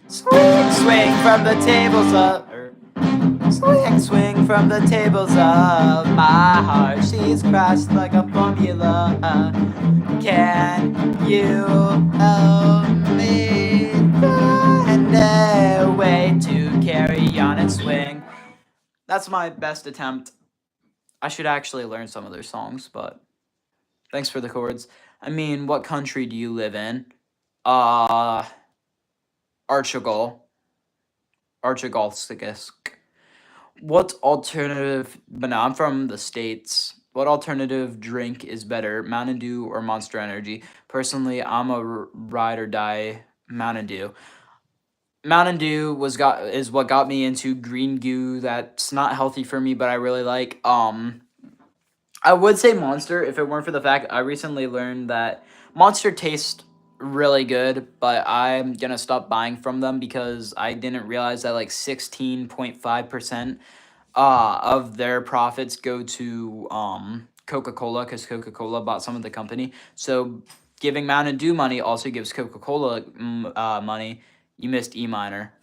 Swing, swing from the tables up. Swing, swing from the tables of my heart. She's crashed like a formula. Can you help me find a way to carry on and swing? That's my best attempt. I should actually learn some of their songs, but thanks for the chords. I mean, what country do you live in? Uh, Archegall. Archegallsticus. What alternative? But no, I'm from the States. What alternative drink is better, Mountain Dew or Monster Energy? Personally, I'm a ride or die Mountain Dew. Mountain Dew is what got me into green goo. That's not healthy for me, but I really like. I would say Monster if it weren't for the fact I recently learned that Monster tastes really good, but I'm gonna stop buying from them because I didn't realize that like 16.5% of their profits go to Coca-Cola because Coca-Cola bought some of the company. So giving Mountain Dew money also gives Coca-Cola money. You missed E minor.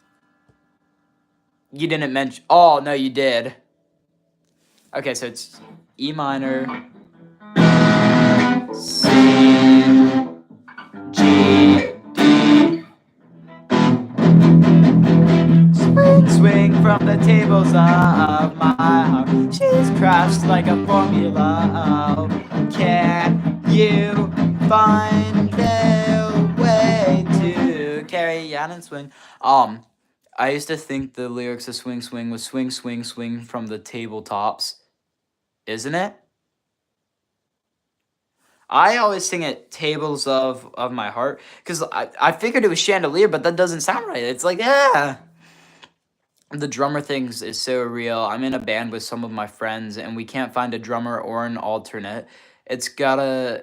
You didn't mention. Oh no, you did. Okay, so it's E minor, C, G, D. Swing, swing from the tables of my heart. She's crashed like a formula. Oh, can you find a way to carry on and swing? I used to think the lyrics of Swing Swing was swing, swing, swing from the tabletops. Isn't it? I always sing it tables of my heart because I figured it was chandelier, but that doesn't sound right. It's like, yeah. The drummer things is so real. I'm in a band with some of my friends and we can't find a drummer or an alternate. It's gotten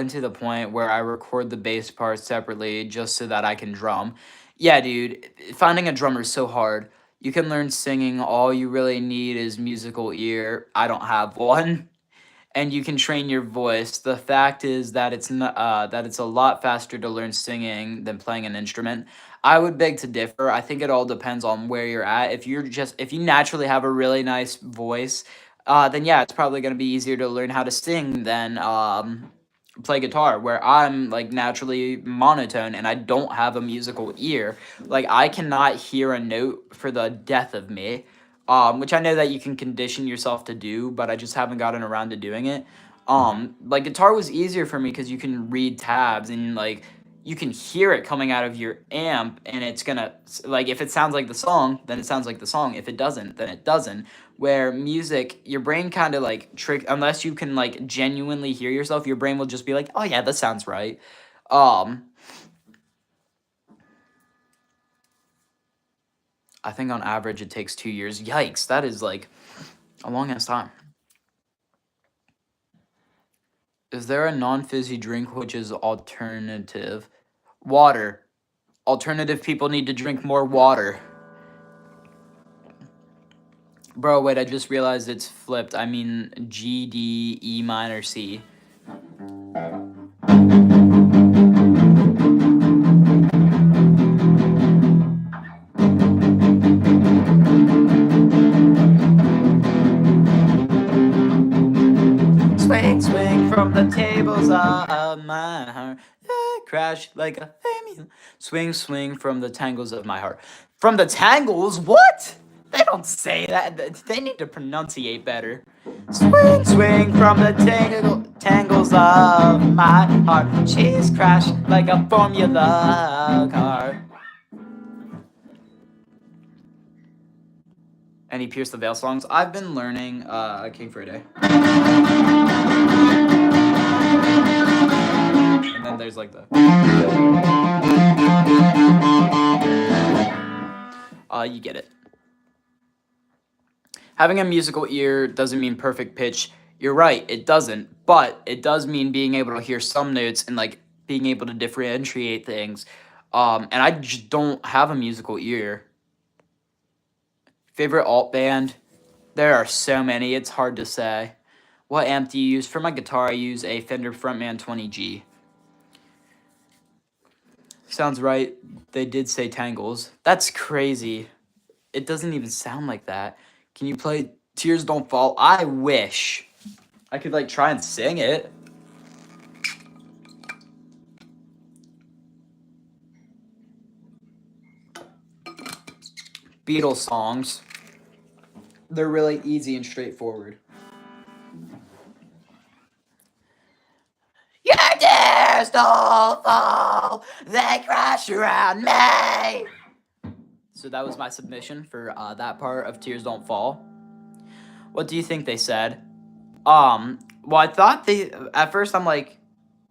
to the point where I record the bass parts separately just so that I can drum. Yeah, dude, finding a drummer is so hard. You can learn singing, all you really need is musical ear. I don't have one. And you can train your voice. The fact is that it's not, that it's a lot faster to learn singing than playing an instrument. I would beg to differ. I think it all depends on where you're at. If you naturally have a really nice voice, then yeah, it's probably going to be easier to learn how to sing than play guitar. Where I'm like naturally monotone and I don't have a musical ear. Like I cannot hear a note for the death of me, which I know that you can condition yourself to do, but I just haven't gotten around to doing it. Like guitar was easier for me because you can read tabs and like you can hear it coming out of your amp, and it's gonna like if it sounds like the song, then it sounds like the song. If it doesn't, then it doesn't. Where music, your brain kind of like trick unless you can like genuinely hear yourself, your brain will just be like, oh yeah, that sounds right. Um, I think on average it takes 2 years. Yikes, that is like a long ass time. Is there a non-fizzy drink which is alternative? Water. Alternative people need to drink more water. Bro, wait, I just realized it's flipped. I mean G, D, E minor, C. Swing, swing from the tables of my heart. Crash like a family. Swing, swing from the tangles of my heart. From the tangles? What? They don't say that. They need to pronunciate better. Swing, swing from the tangles of my heart. She's crashed like a Formula car. Any Pierce the Veil songs? I've been learning King for a Day. And then there's like the you get it. Having a musical ear doesn't mean perfect pitch. You're right, it doesn't, but it does mean being able to hear some notes and like being able to differentiate things. And I just don't have a musical ear. Favorite alt band? There are so many, it's hard to say. What amp do you use? For my guitar, I use a Fender Frontman 20G. Sounds right. They did say tangles. That's crazy. It doesn't even sound like that. Can you play Tears Don't Fall? I wish I could like try and sing it. Beatles songs. They're really easy and straightforward. Your tears don't fall, they crash around me. So that was my submission for that part of Tears Don't Fall. What do you think they said? Well, I thought they at first I'm like,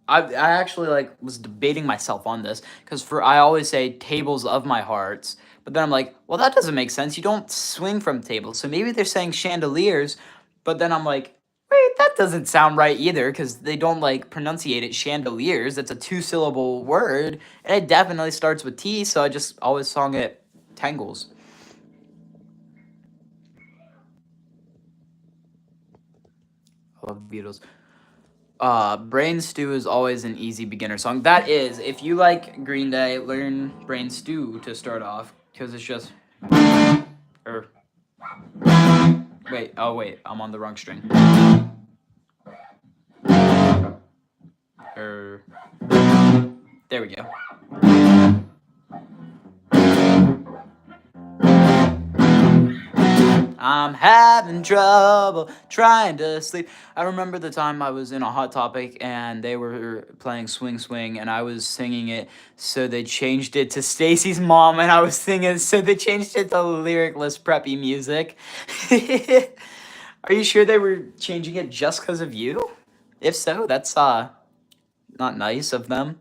I actually like was debating myself on this because for I always say tables of my hearts, but then I'm like, well, that doesn't make sense. You don't swing from tables, so maybe they're saying chandeliers, but then I'm like, wait, that doesn't sound right either because they don't like pronunciate it chandeliers. It's a two-syllable word, and it definitely starts with T, so I just always sung it tangles. I love the Beatles. Brain Stew is always an easy beginner song. That is, if you like Green Day, learn Brain Stew to start off because it's just. Or wait, oh wait, I'm on the wrong string. Or there we go. I'm having trouble trying to sleep. I remember the time I was in a Hot Topic and they were playing Swing Swing and I was singing it, so they changed it to Stacy's Mom and I was singing, so they changed it to lyricless preppy music. Are you sure they were changing it just because of you? If so, that's not nice of them.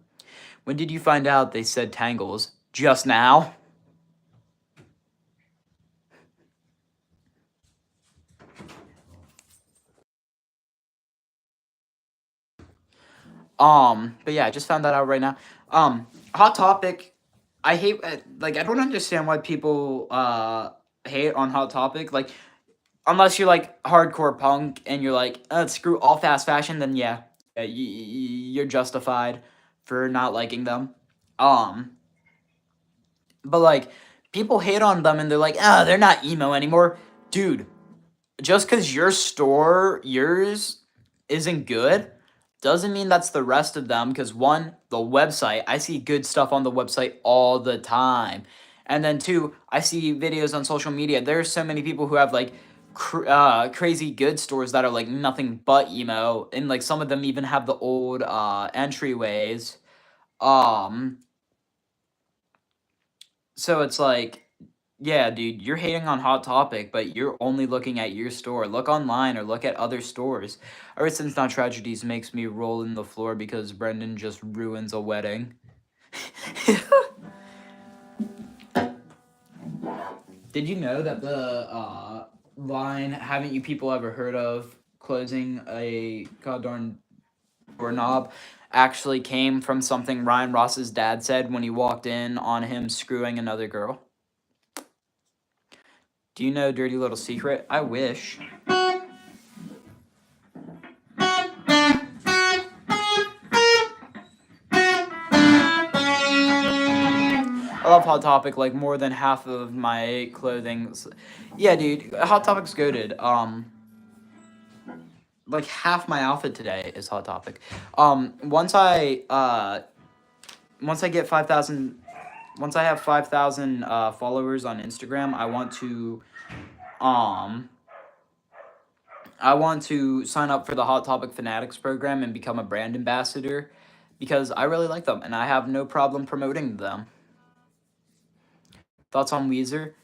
When did you find out they said tangles? Just now? But yeah, I just found that out right now. Hot Topic. I hate like I don't understand why people hate on Hot Topic. Like unless you're like hardcore punk and you're like screw all fast fashion, then yeah, you're justified for not liking them. Um, but like people hate on them and they're like, oh, they're not emo anymore, dude. Just because yours isn't good doesn't mean that's the rest of them. Because one, the website, I see good stuff on the website all the time, and then two, I see videos on social media. There's so many people who have like crazy good stores that are like nothing but emo, and like some of them even have the old entryways. Um, so it's like, yeah, dude, you're hating on Hot Topic, but you're only looking at your store. Look online or look at other stores. Ever since Not Tragedies makes me roll in the floor because Brendan just ruins a wedding. Did you know that the line, haven't you people ever heard of closing a goddamn doorknob, actually came from something Ryan Ross's dad said when he walked in on him screwing another girl? Do you know Dirty Little Secret? I wish. I love Hot Topic like more than half of my clothing. Yeah, dude, Hot Topic's goated. Like half my outfit today is Hot Topic. Once I get 5,000, once I have 5,000 followers on Instagram, um I want to sign up for the Hot Topic Fanatics program and become a brand ambassador because I really like them and I have no problem promoting them. Thoughts on Weezer?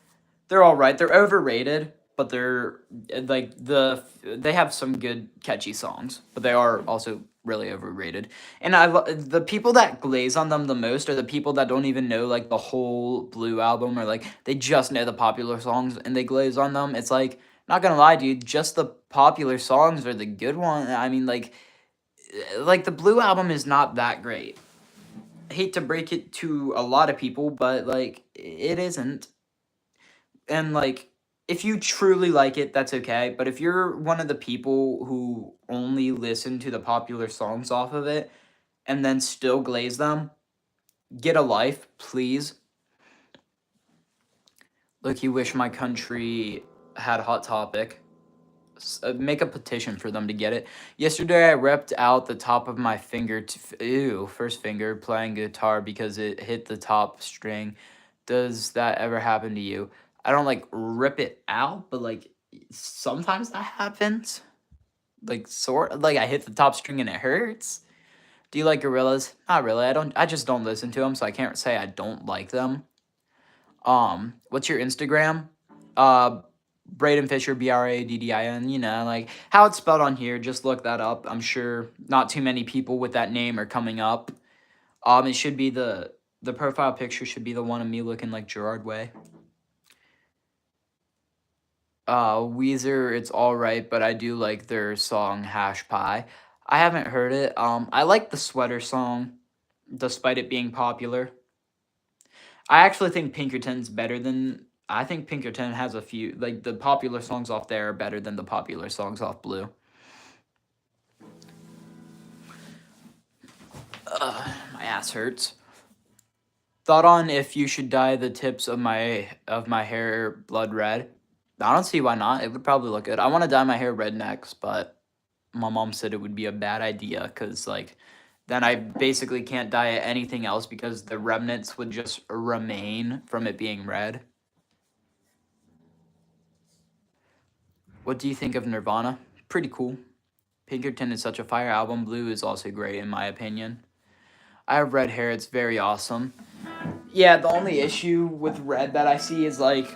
They're all right. They're overrated, but they're like they have some good catchy songs, but they are also really overrated. And the people that glaze on them the most are the people that don't even know like the whole Blue album or like they just know the popular songs and they glaze on them. It's like not gonna lie, dude, just the popular songs are the good one. I mean, like the Blue album is not that great. Hate to break it to a lot of people, but like it isn't. And like if you truly like it, that's okay, but if you're one of the people who only listen to the popular songs off of it and then still glaze them, get a life, please. Look, you wish my country had Hot Topic. Make a petition for them to get it. Yesterday I ripped out the top of my finger first finger playing guitar because it hit the top string. Does that ever happen to you? I don't like rip it out, but like sometimes that happens. Like like I hit the top string and it hurts. Do you like gorillas? Not really. I just don't listen to them, so I can't say I don't like them. What's your Instagram? Uh Braden Fisher, Braddin, like how it's spelled on here, just look that up. I'm sure not too many people with that name are coming up. It should be the profile picture should be the one of me looking like Gerard Way. Weezer, it's all right, but I do like their song Hash Pie. I haven't heard it. I like the Sweater song, despite it being popular. I actually think Pinkerton's better than. I think Pinkerton has a few, like the popular songs off there are better than the popular songs off Blue. My ass hurts. Thought on if you should dye the tips of my hair blood red. I don't see why not. It would probably look good. I want to dye my hair red next, but my mom said it would be a bad idea because like then I basically can't dye it anything else because the remnants would just remain from it being red. What do you think of Nirvana? Pretty cool. Pinkerton is such a fire album. Blue is also great in my opinion. I have red hair. It's very awesome. Yeah, the only issue with red that I see is like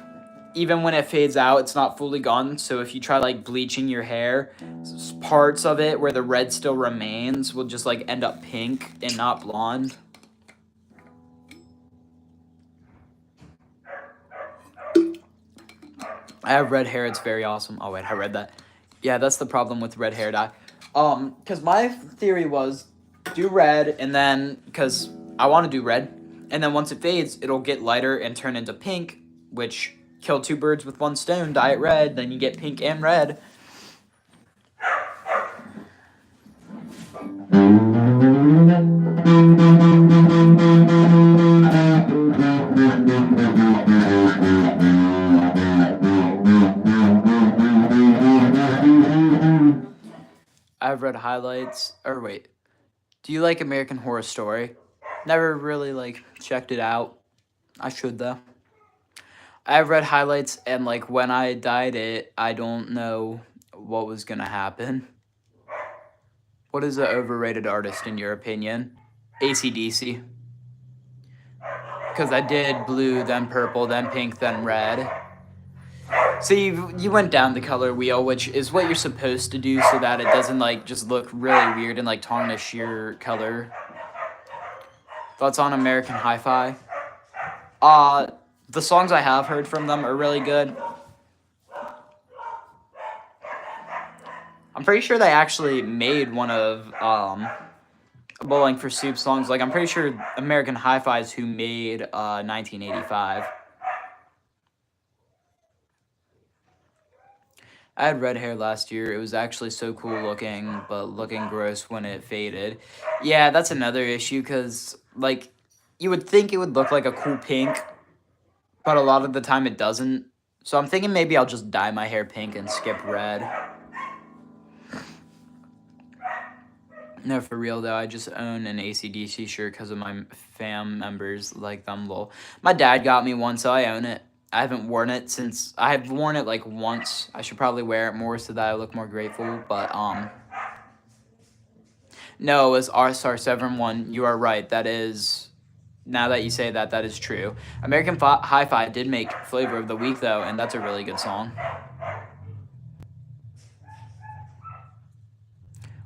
even when it fades out, it's not fully gone. So if you try like bleaching your hair, parts of it where the red still remains will just like end up pink and not blonde. I have red hair. It's very awesome. Oh wait, I read that. Yeah, that's the problem with red hair dye. Because my theory was do red and then because I want to do red, and then once it fades, it'll get lighter and turn into pink, which kill two birds with one stone. Dye it red, then you get pink and red. I've read highlights. Or wait, do you like American Horror Story? Never really like checked it out. I should though. I've read highlights and like when I dyed it, I don't know what was gonna happen. What is an overrated artist in your opinion? AC/DC. Because I did blue, then purple, then pink, then red. So you went down the color wheel, which is what you're supposed to do so that it doesn't like just look really weird and like tarnish your color. Thoughts on American Hi-Fi? The songs I have heard from them are really good. I'm pretty sure they actually made one of Bowling for Soup songs. Like I'm pretty sure American Hi-Fi is who made 1985. I had red hair last year. It was actually so cool looking, but looking gross when it faded. Yeah, that's another issue because, like, you would think it would look like a cool pink, but a lot of the time it doesn't. So I'm thinking maybe I'll just dye my hair pink and skip red. No, for real though, I just own an AC/DC shirt because of my fam members like them. Lol. My dad got me one, so I own it. I haven't worn it since I've worn it like once. I should probably wear it more so that I look more grateful. But no, it was RSR71. You are right. That is now that you say that, that is true. American Hi-Fi did make Flavor of the Week though, and that's a really good song.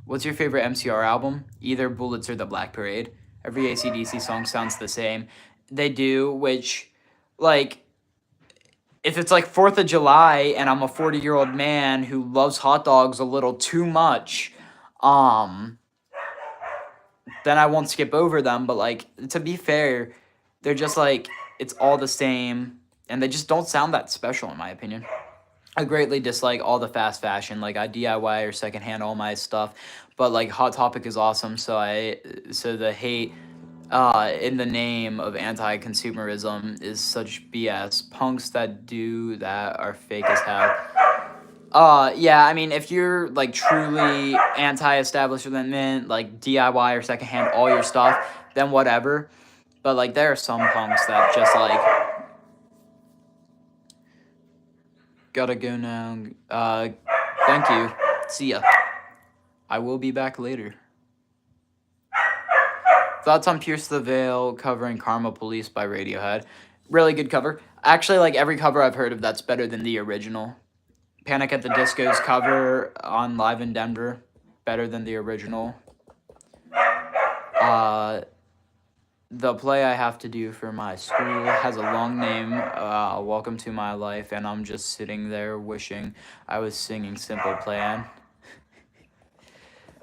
What's your favorite MCR album? Either Bullets or The Black Parade. Every AC/DC song sounds the same. They do, which, like, if it's like 4th of July and I'm a 40-year-old man who loves hot dogs a little too much, then I won't skip over them. But, like, to be fair, they're just, like, it's all the same, and they just don't sound that special, in my opinion. I greatly dislike all the fast fashion. Like I DIY or secondhand all my stuff, but like Hot Topic is awesome. So the hate, in the name of anti-consumerism is such BS. Punks that do that are fake as hell. Yeah, I mean, if you're like truly anti-establishment, like DIY or secondhand all your stuff, then whatever. But like there are some punks that just like Gotta go now. Thank you. See ya. I will be back later. Thoughts on Pierce the Veil covering Karma Police by Radiohead. Really good cover. Actually, like every cover I've heard of that's better than the original. Panic at the Disco's cover on Live in Denver, better than the original. The play I have to do for my school has a long name, Welcome to My Life, and I'm just sitting there wishing I was singing Simple Plan.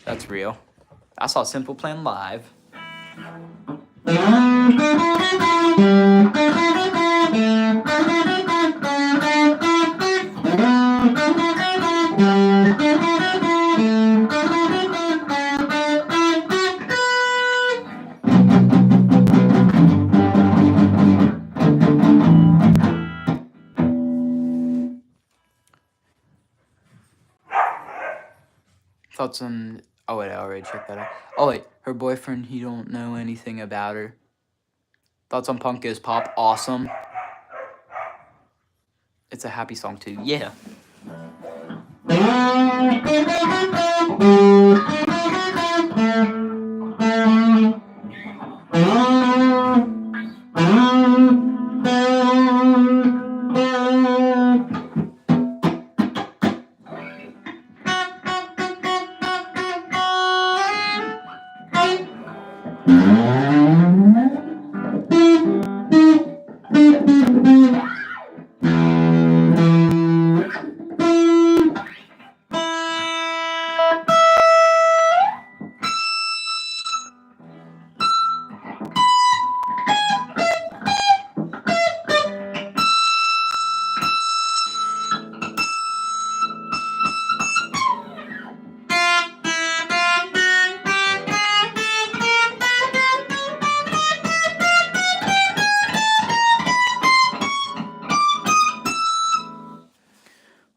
That's real. I saw Simple Plan live. Thoughts on... Oh, wait, I already checked that out. Oh, wait, her boyfriend, he don't know anything about her. Thoughts on Punk Goes Pop. Awesome. It's a happy song, too. Yeah.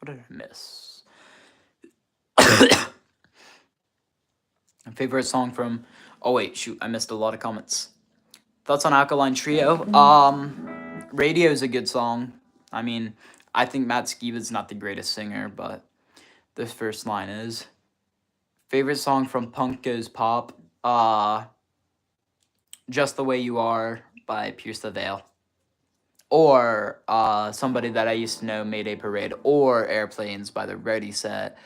What did I miss? Favorite song from... Oh, wait, shoot. I missed a lot of comments. Thoughts on Alkaline Trio? Radio is a good song. I mean, I think Matt Skiba's not the greatest singer, but the first line is. Favorite song from Punk Goes Pop? Just the Way You Are by Pierce the Veil. Or Somebody That I Used to Know, Mayday Parade. Or Airplanes by the Ready Set.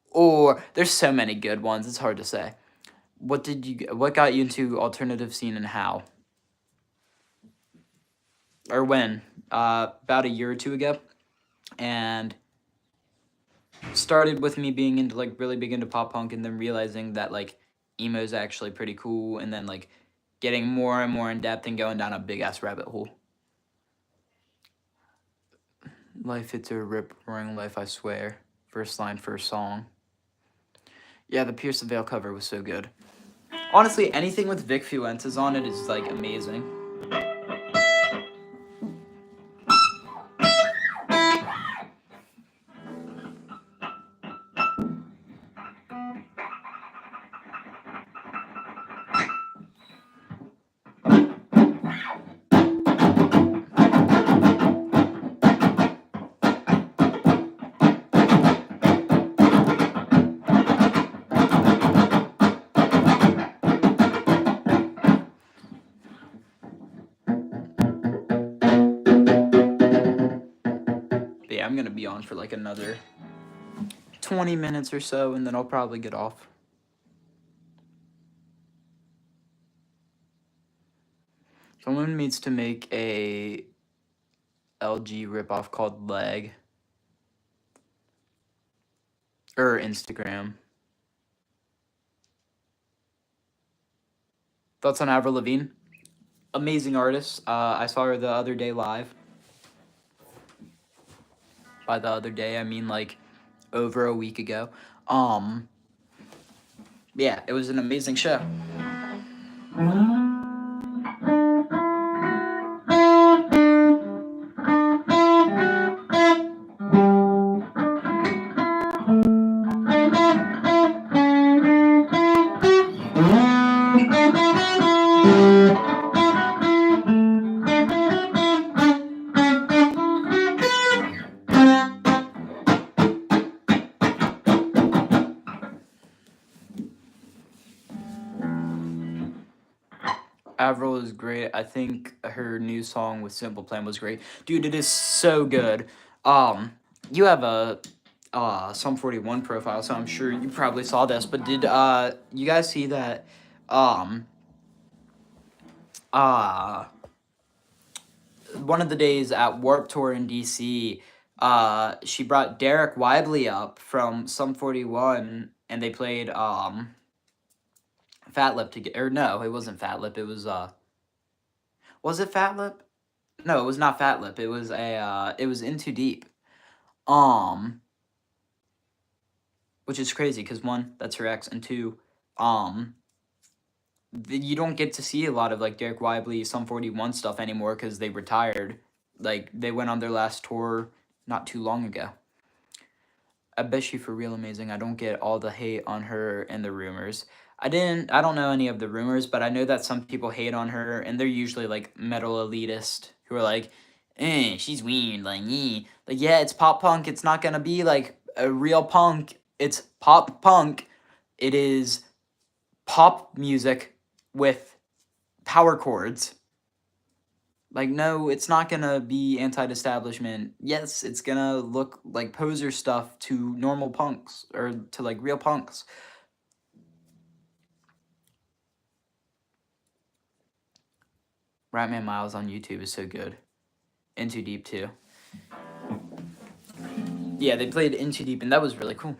Or there's so many good ones, it's hard to say. What got you into alternative scene and how? Or when? About a year or two ago. And started with me being into like really big into pop punk, and then realizing that like emo's actually pretty cool, and then like getting more and more in depth and going down a big ass rabbit hole. Life, it's a rip roaring life, I swear. First line, first song. Yeah, the Pierce the Veil cover was so good. Honestly, anything with Vic Fuentes on it is like amazing. I'm gonna be on for like another 20 minutes or so, and then I'll probably get off. Someone needs to make a LG ripoff called Leg. Or Instagram. Thoughts on Avril Lavigne? Amazing artist. I saw her the other day live. By the other day, I mean like over a week ago. Yeah, it was an amazing show. Avril is great. I think her new song with Simple Plan was great. Dude, it is so good. Um, you have a Sum 41 profile, so I'm sure you probably saw this, but did you guys see that um uh one of the days at Warp Tour in DC, she brought Derek Whibley up from Sum 41 and they played Fat Lip together. Or no, it wasn't Fat Lip. It was it Fat Lip? No, it was not Fat Lip. It was it was In Too Deep. Um, which is crazy because one, that's her ex, and two, um, you don't get to see a lot of like Derek Whibley, Sum 41 stuff anymore because they retired. Like they went on their last tour not too long ago. I bet she for real amazing. I don't get all the hate on her and the rumors. I don't know any of the rumors, but I know that some people hate on her and they're usually like metal elitist who are like, she's weird, like, eh. Like, yeah, it's pop punk. It's not gonna be like a real punk. It's pop punk. It is pop music with power chords. Like, no, it's not gonna be anti-establishment. Yes, it's gonna look like poser stuff to normal punks, or to, like, real punks. Ratman Miles on YouTube is so good. In Too Deep, too. Yeah, they played In Too Deep, and that was really cool.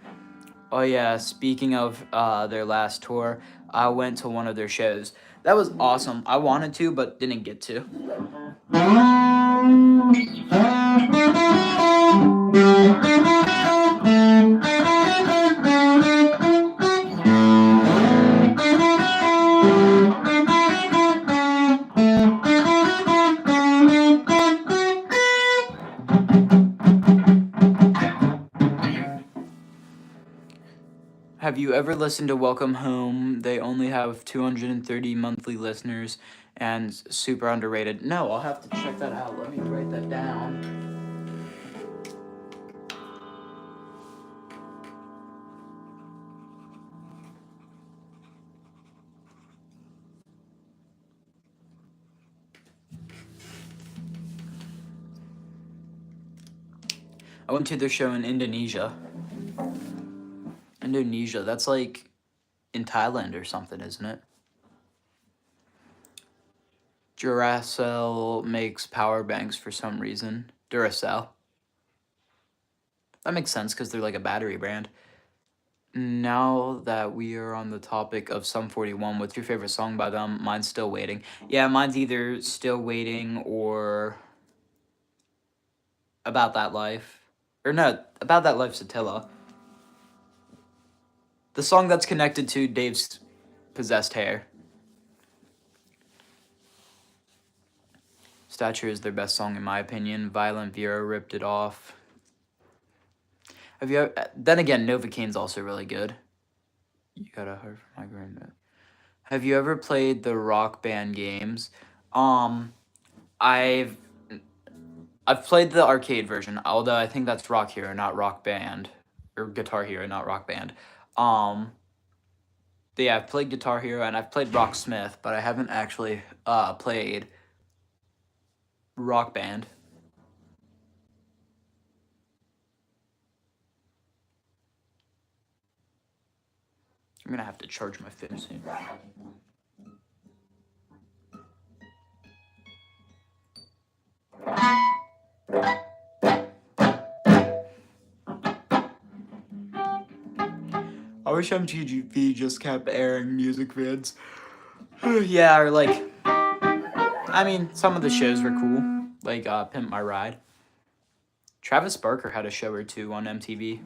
Oh, yeah, speaking of their last tour, I went to one of their shows. That was awesome. I wanted to, but didn't get to. Have you ever listened to Welcome Home? They only have 230 monthly listeners and super underrated. No, I'll have to check that out. Let me write that down. I went to their show in Indonesia. Indonesia, that's like in Thailand or something, isn't it? Duracell makes power banks for some reason. Duracell. That makes sense because they're like a battery brand. Now that we are on the topic of Sum 41, what's your favorite song by them? Mine's Still Waiting. Yeah, mine's either Still Waiting or About That Life. Or no, About That Life's Attila. The song that's connected to Dave's possessed hair. Stature is their best song in my opinion. Violent Vera ripped it off. Have you ever, then again, Novocaine's also really good. You got a heart for my granddad. Have you ever played the Rock Band games? Um, I've I've played the arcade version, although I think that's Rock Hero, not Rock Band, or Guitar Hero, not Rock Band. But yeah, I've played Guitar Hero and I've played Rocksmith, but I haven't actually played Rock Band. I'm gonna have to charge my phone soon. I wish MTV just kept airing music vids. Yeah, or like, I mean, some of the shows were cool, like Pimp My Ride. Travis Barker had a show or two on MTV.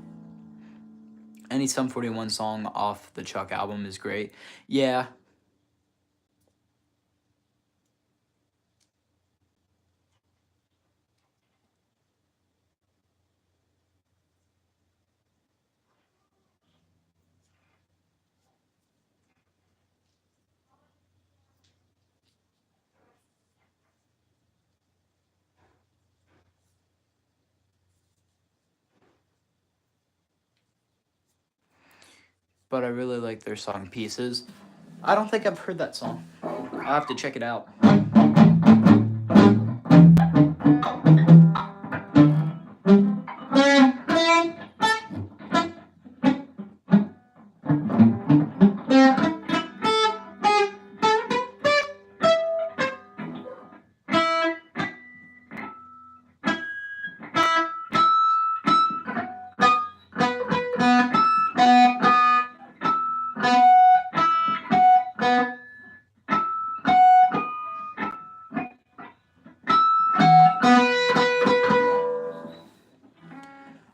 Any Sum 41 song off the Chuck album is great. Yeah. But I really like their song Pieces. I don't think I've heard that song. I'll have to check it out.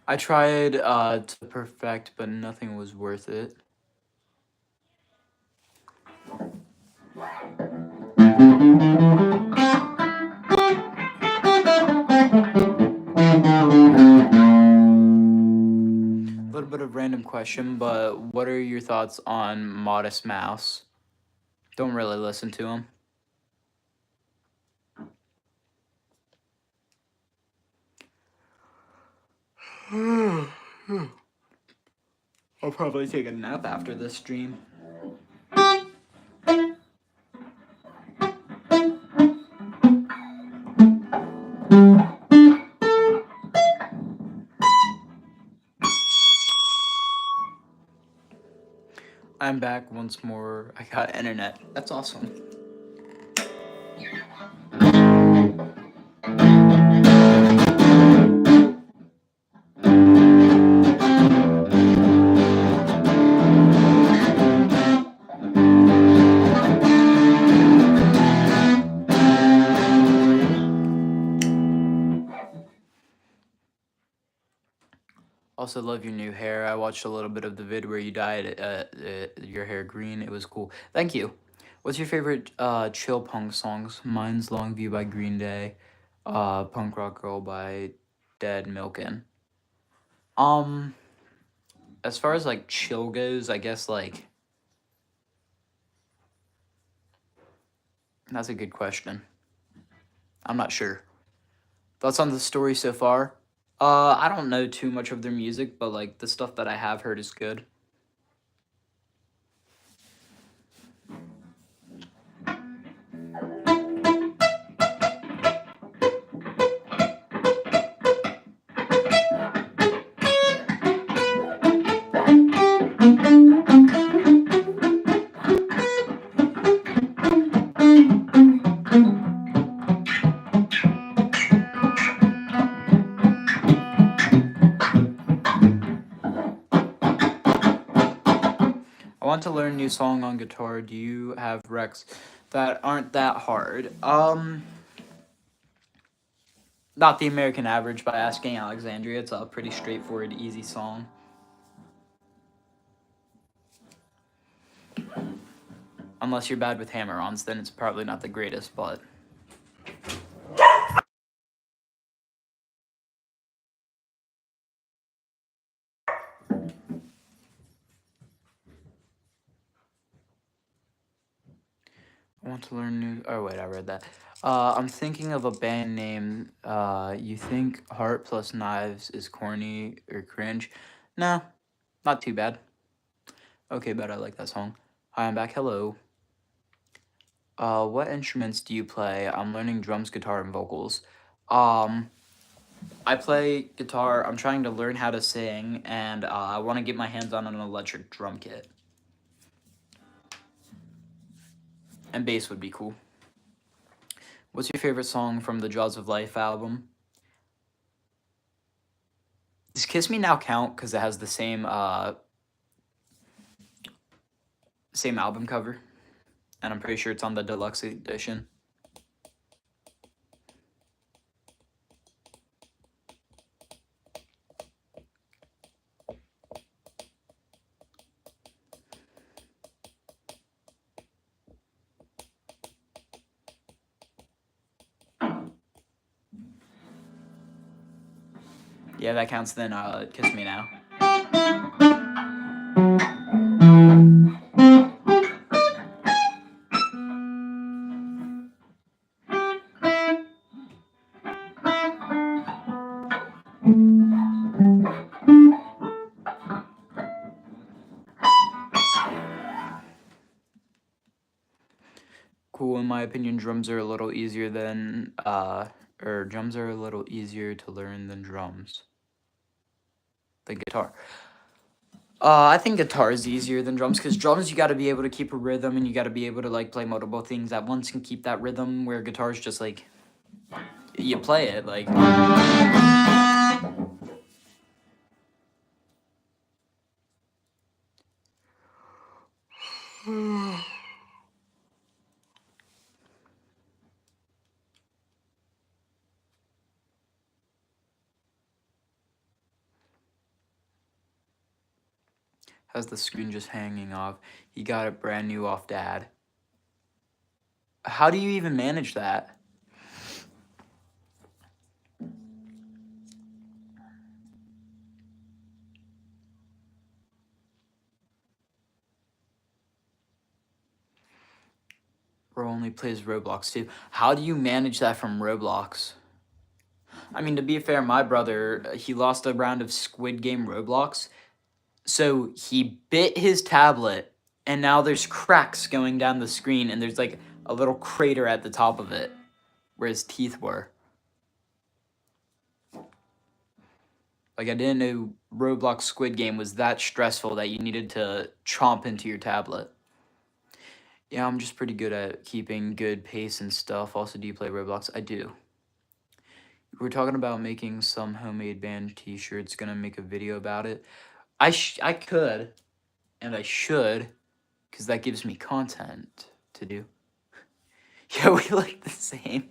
I tried to perfect, but nothing was worth it. A little bit of random question, but what are your thoughts on Modest Mouse? Don't really listen to him. I'll probably take a nap after this stream. I'm back once more. I got internet. That's awesome. Also love your new hair. I watched a little bit of the vid where you dyed your hair green. It was cool. Thank you. What's your favorite chill punk songs? Mine's Long View by Green Day, Punk Rock Girl by Dead Milkin. As far as like chill goes, I guess like that's a good question. I'm not sure. Thoughts on the story so far? I don't know too much of their music, but like the stuff that I have heard is good. I want to learn a new song on guitar. Do you have recs that aren't that hard? Not the American Average by Asking Alexandria. It's a pretty straightforward, easy song. Unless you're bad with hammer-ons, then it's probably not the greatest, but... I want to learn new... Oh, wait, I read that. I'm thinking of a band name. You think Heart plus Knives is corny or cringe? No, not too bad. Okay, but I like that song. Hi, I'm back. Hello. What instruments do you play? I'm learning drums, guitar, and vocals. I play guitar. I'm trying to learn how to sing, and I want to get my hands on an electric drum kit. And bass would be cool. What's your favorite song from the Jaws of Life album? Does Kiss Me Now count because it has the same album cover? And I'm pretty sure it's on the deluxe edition. Yeah, that counts then. Kiss Me Now. cool in my opinion. Drums are a little easier than or drums are a little easier to learn than drums. The guitar. I think guitar is easier than drums because drums you got to be able to keep a rhythm and you got to be able to like play multiple things at once and keep that rhythm. Where guitar is just like you play it like. Has the screen just hanging off. He got it brand new off dad. How do you even manage that? Bro only plays Roblox too. How do you manage that from Roblox? I mean, to be fair, my brother, he lost a round of Squid Game Roblox. So he bit his tablet, and now there's cracks going down the screen, and there's like a little crater at the top of it where his teeth were. Like, I didn't know Roblox Squid Game was that stressful that you needed to chomp into your tablet. Yeah, I'm just pretty good at keeping good pace and stuff. Also, do you play Roblox? I do. We're talking about making some homemade band t-shirts, gonna make a video about it. I could, and I should, because that gives me content to do. Yeah, we look the same.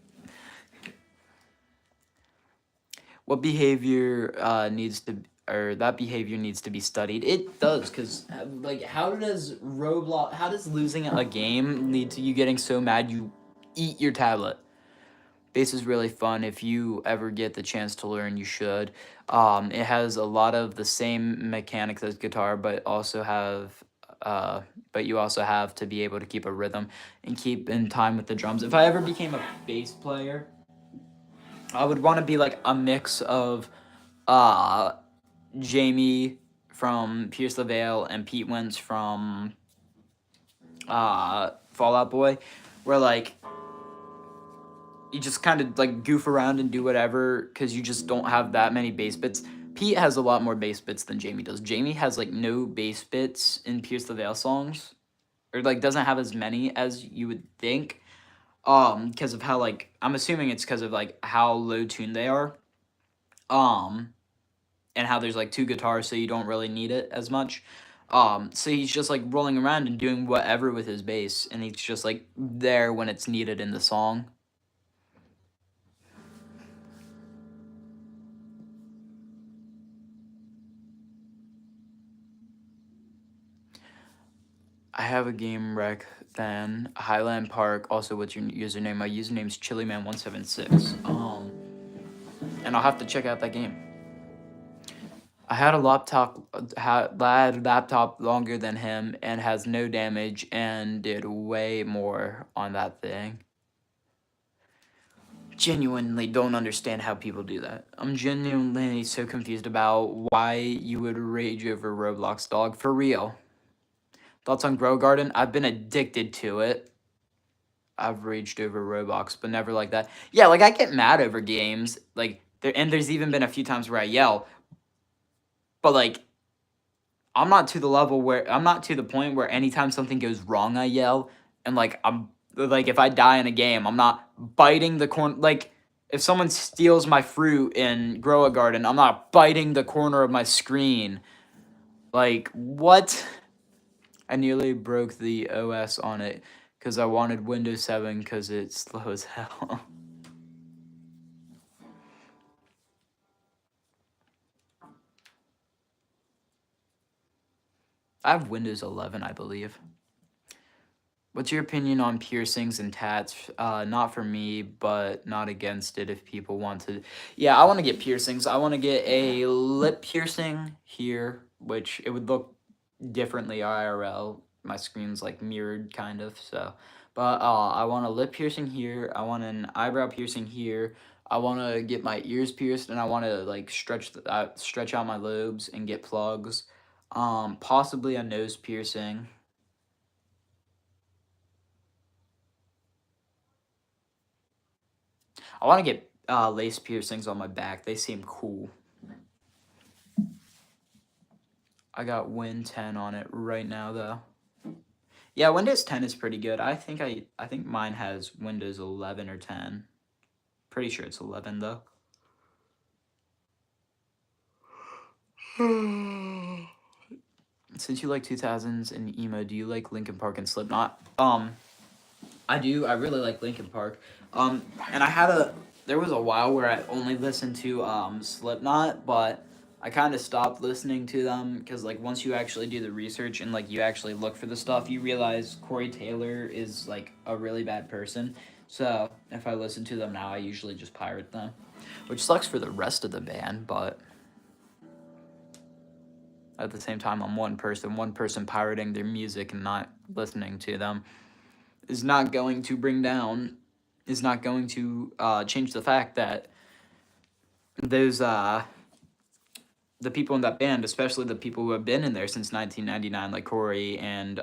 What behavior needs to, or that behavior needs to be studied? It does, because like, how does losing a game lead to you getting so mad you eat your tablet? Bass is really fun. If you ever get the chance to learn, you should. It has a lot of the same mechanics as guitar, but you also have to be able to keep a rhythm and keep in time with the drums. If I ever became a bass player, I would want to be like a mix of uh, Jamie from Pierce the Veil and Pete Wentz from Fallout Boy, where like you just kind of like goof around and do whatever because you just don't have that many bass bits. Pete has a lot more bass bits than Jamie does. Jamie has like no bass bits in Pierce the Veil songs, or like doesn't have as many as you would think. Because of how like I'm assuming it's because of like how low tuned they are. And how there's like two guitars, so you don't really need it as much. So he's just like rolling around and doing whatever with his bass, and he's just like there when it's needed in the song. I have a game rec then. Highland Park. Also, what's your username? My username's Chiliman176. And I'll have to check out that game. I had a laptop longer than him and has no damage and did way more on that thing. Genuinely don't understand how people do that. I'm genuinely so confused about why you would rage over Roblox, dog. For real. Thoughts on Grow Garden? I've been addicted to it. I've raged over Roblox, but never like that. Yeah, like I get mad over games. Like there's even been a few times where I yell. But like I'm not to the point where anytime something goes wrong I yell, and like I'm like if I die in a game, I'm not biting the corner. Like if someone steals my fruit in Grow a Garden, I'm not biting the corner of my screen. Like what? I nearly broke the OS on it because I wanted Windows 7 because it's slow as hell. I have Windows 11, I believe. What's your opinion on piercings and tats? Not for me, but not against it if people want to. Yeah, I want to get piercings. I want to get a lip piercing here, which it would look differently IRL. My screen's like mirrored kind of, so. But I want a lip piercing here. I want an eyebrow piercing here. I want to get my ears pierced, and I want to like stretch out my lobes and get plugs. Possibly a nose piercing. I want to get lace piercings on my back. They seem cool. I got Win 10 on it right now though. Yeah, Windows 10 is pretty good. I think mine has Windows 11 or 10. Pretty sure it's 11 though. Since you like 2000s and emo, do you like Linkin Park and Slipknot? I do. I really like Linkin Park. And there was a while where I only listened to Slipknot, but I kind of stopped listening to them because like once you actually do the research and like you actually look for the stuff, you realize Corey Taylor is like a really bad person. So if I listen to them now, I usually just pirate them, which sucks for the rest of the band, but at the same time, I'm one person pirating their music and not listening to them is not going to change the fact that those the people in that band, especially the people who have been in there since 1999, like Corey and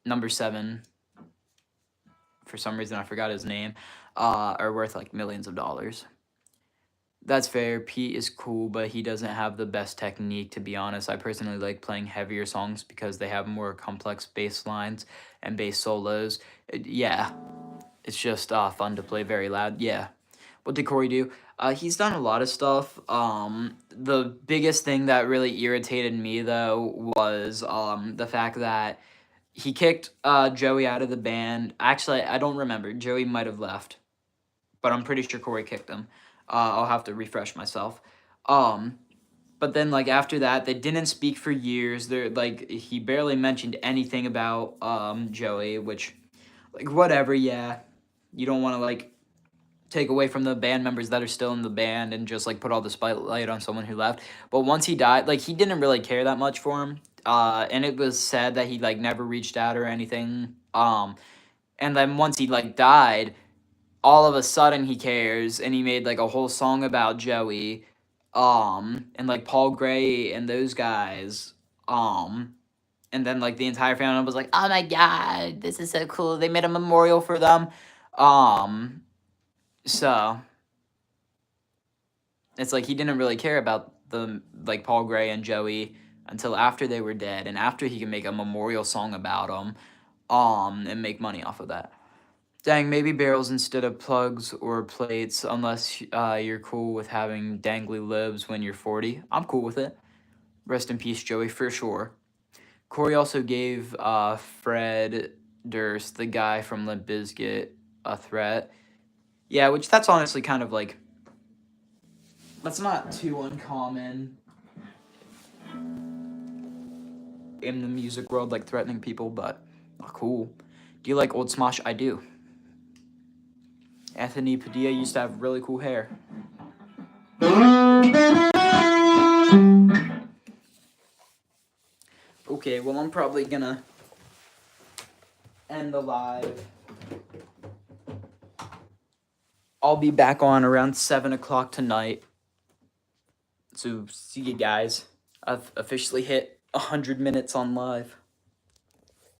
number 7, for some reason I forgot his name, are worth like millions of dollars. That's fair. Pete is cool, but he doesn't have the best technique, to be honest. I personally like playing heavier songs because they have more complex bass lines and bass solos. Yeah, it's just fun to play very loud. Yeah. What did Corey do? He's done a lot of stuff. The biggest thing that really irritated me, though, was the fact that he kicked Joey out of the band. Actually, I don't remember. Joey might have left, but I'm pretty sure Corey kicked him. I'll have to refresh myself. But then like after that, they didn't speak for years. They're like he barely mentioned anything about Joey, which like whatever. Yeah, you don't want to like take away from the band members that are still in the band and just like put all the spotlight on someone who left. But once he died, like he didn't really care that much for him. And it was sad that he like never reached out or anything. And then once he like died, all of a sudden he cares and he made like a whole song about Joey, and like Paul Gray and those guys, and then like the entire family was like, "Oh my god, this is so cool." They made a memorial for them. So it's like he didn't really care about the like Paul Gray and Joey until after they were dead and after he can make a memorial song about them, and make money off of that. Dang, maybe barrels instead of plugs or plates, unless you're cool with having dangly libs when you're 40. I'm cool with it. Rest in peace, Joey, for sure. Corey also gave Fred Durst, the guy from Limp Bizkit, a threat. Yeah, which that's honestly kind of like, that's not too uncommon in the music world, like threatening people, but cool. Do you like Old Smosh? I do. Anthony Padilla used to have really cool hair. Okay, well, I'm probably gonna end the live. I'll be back on around 7 o'clock tonight. So, see you guys. I've officially hit 100 minutes on live.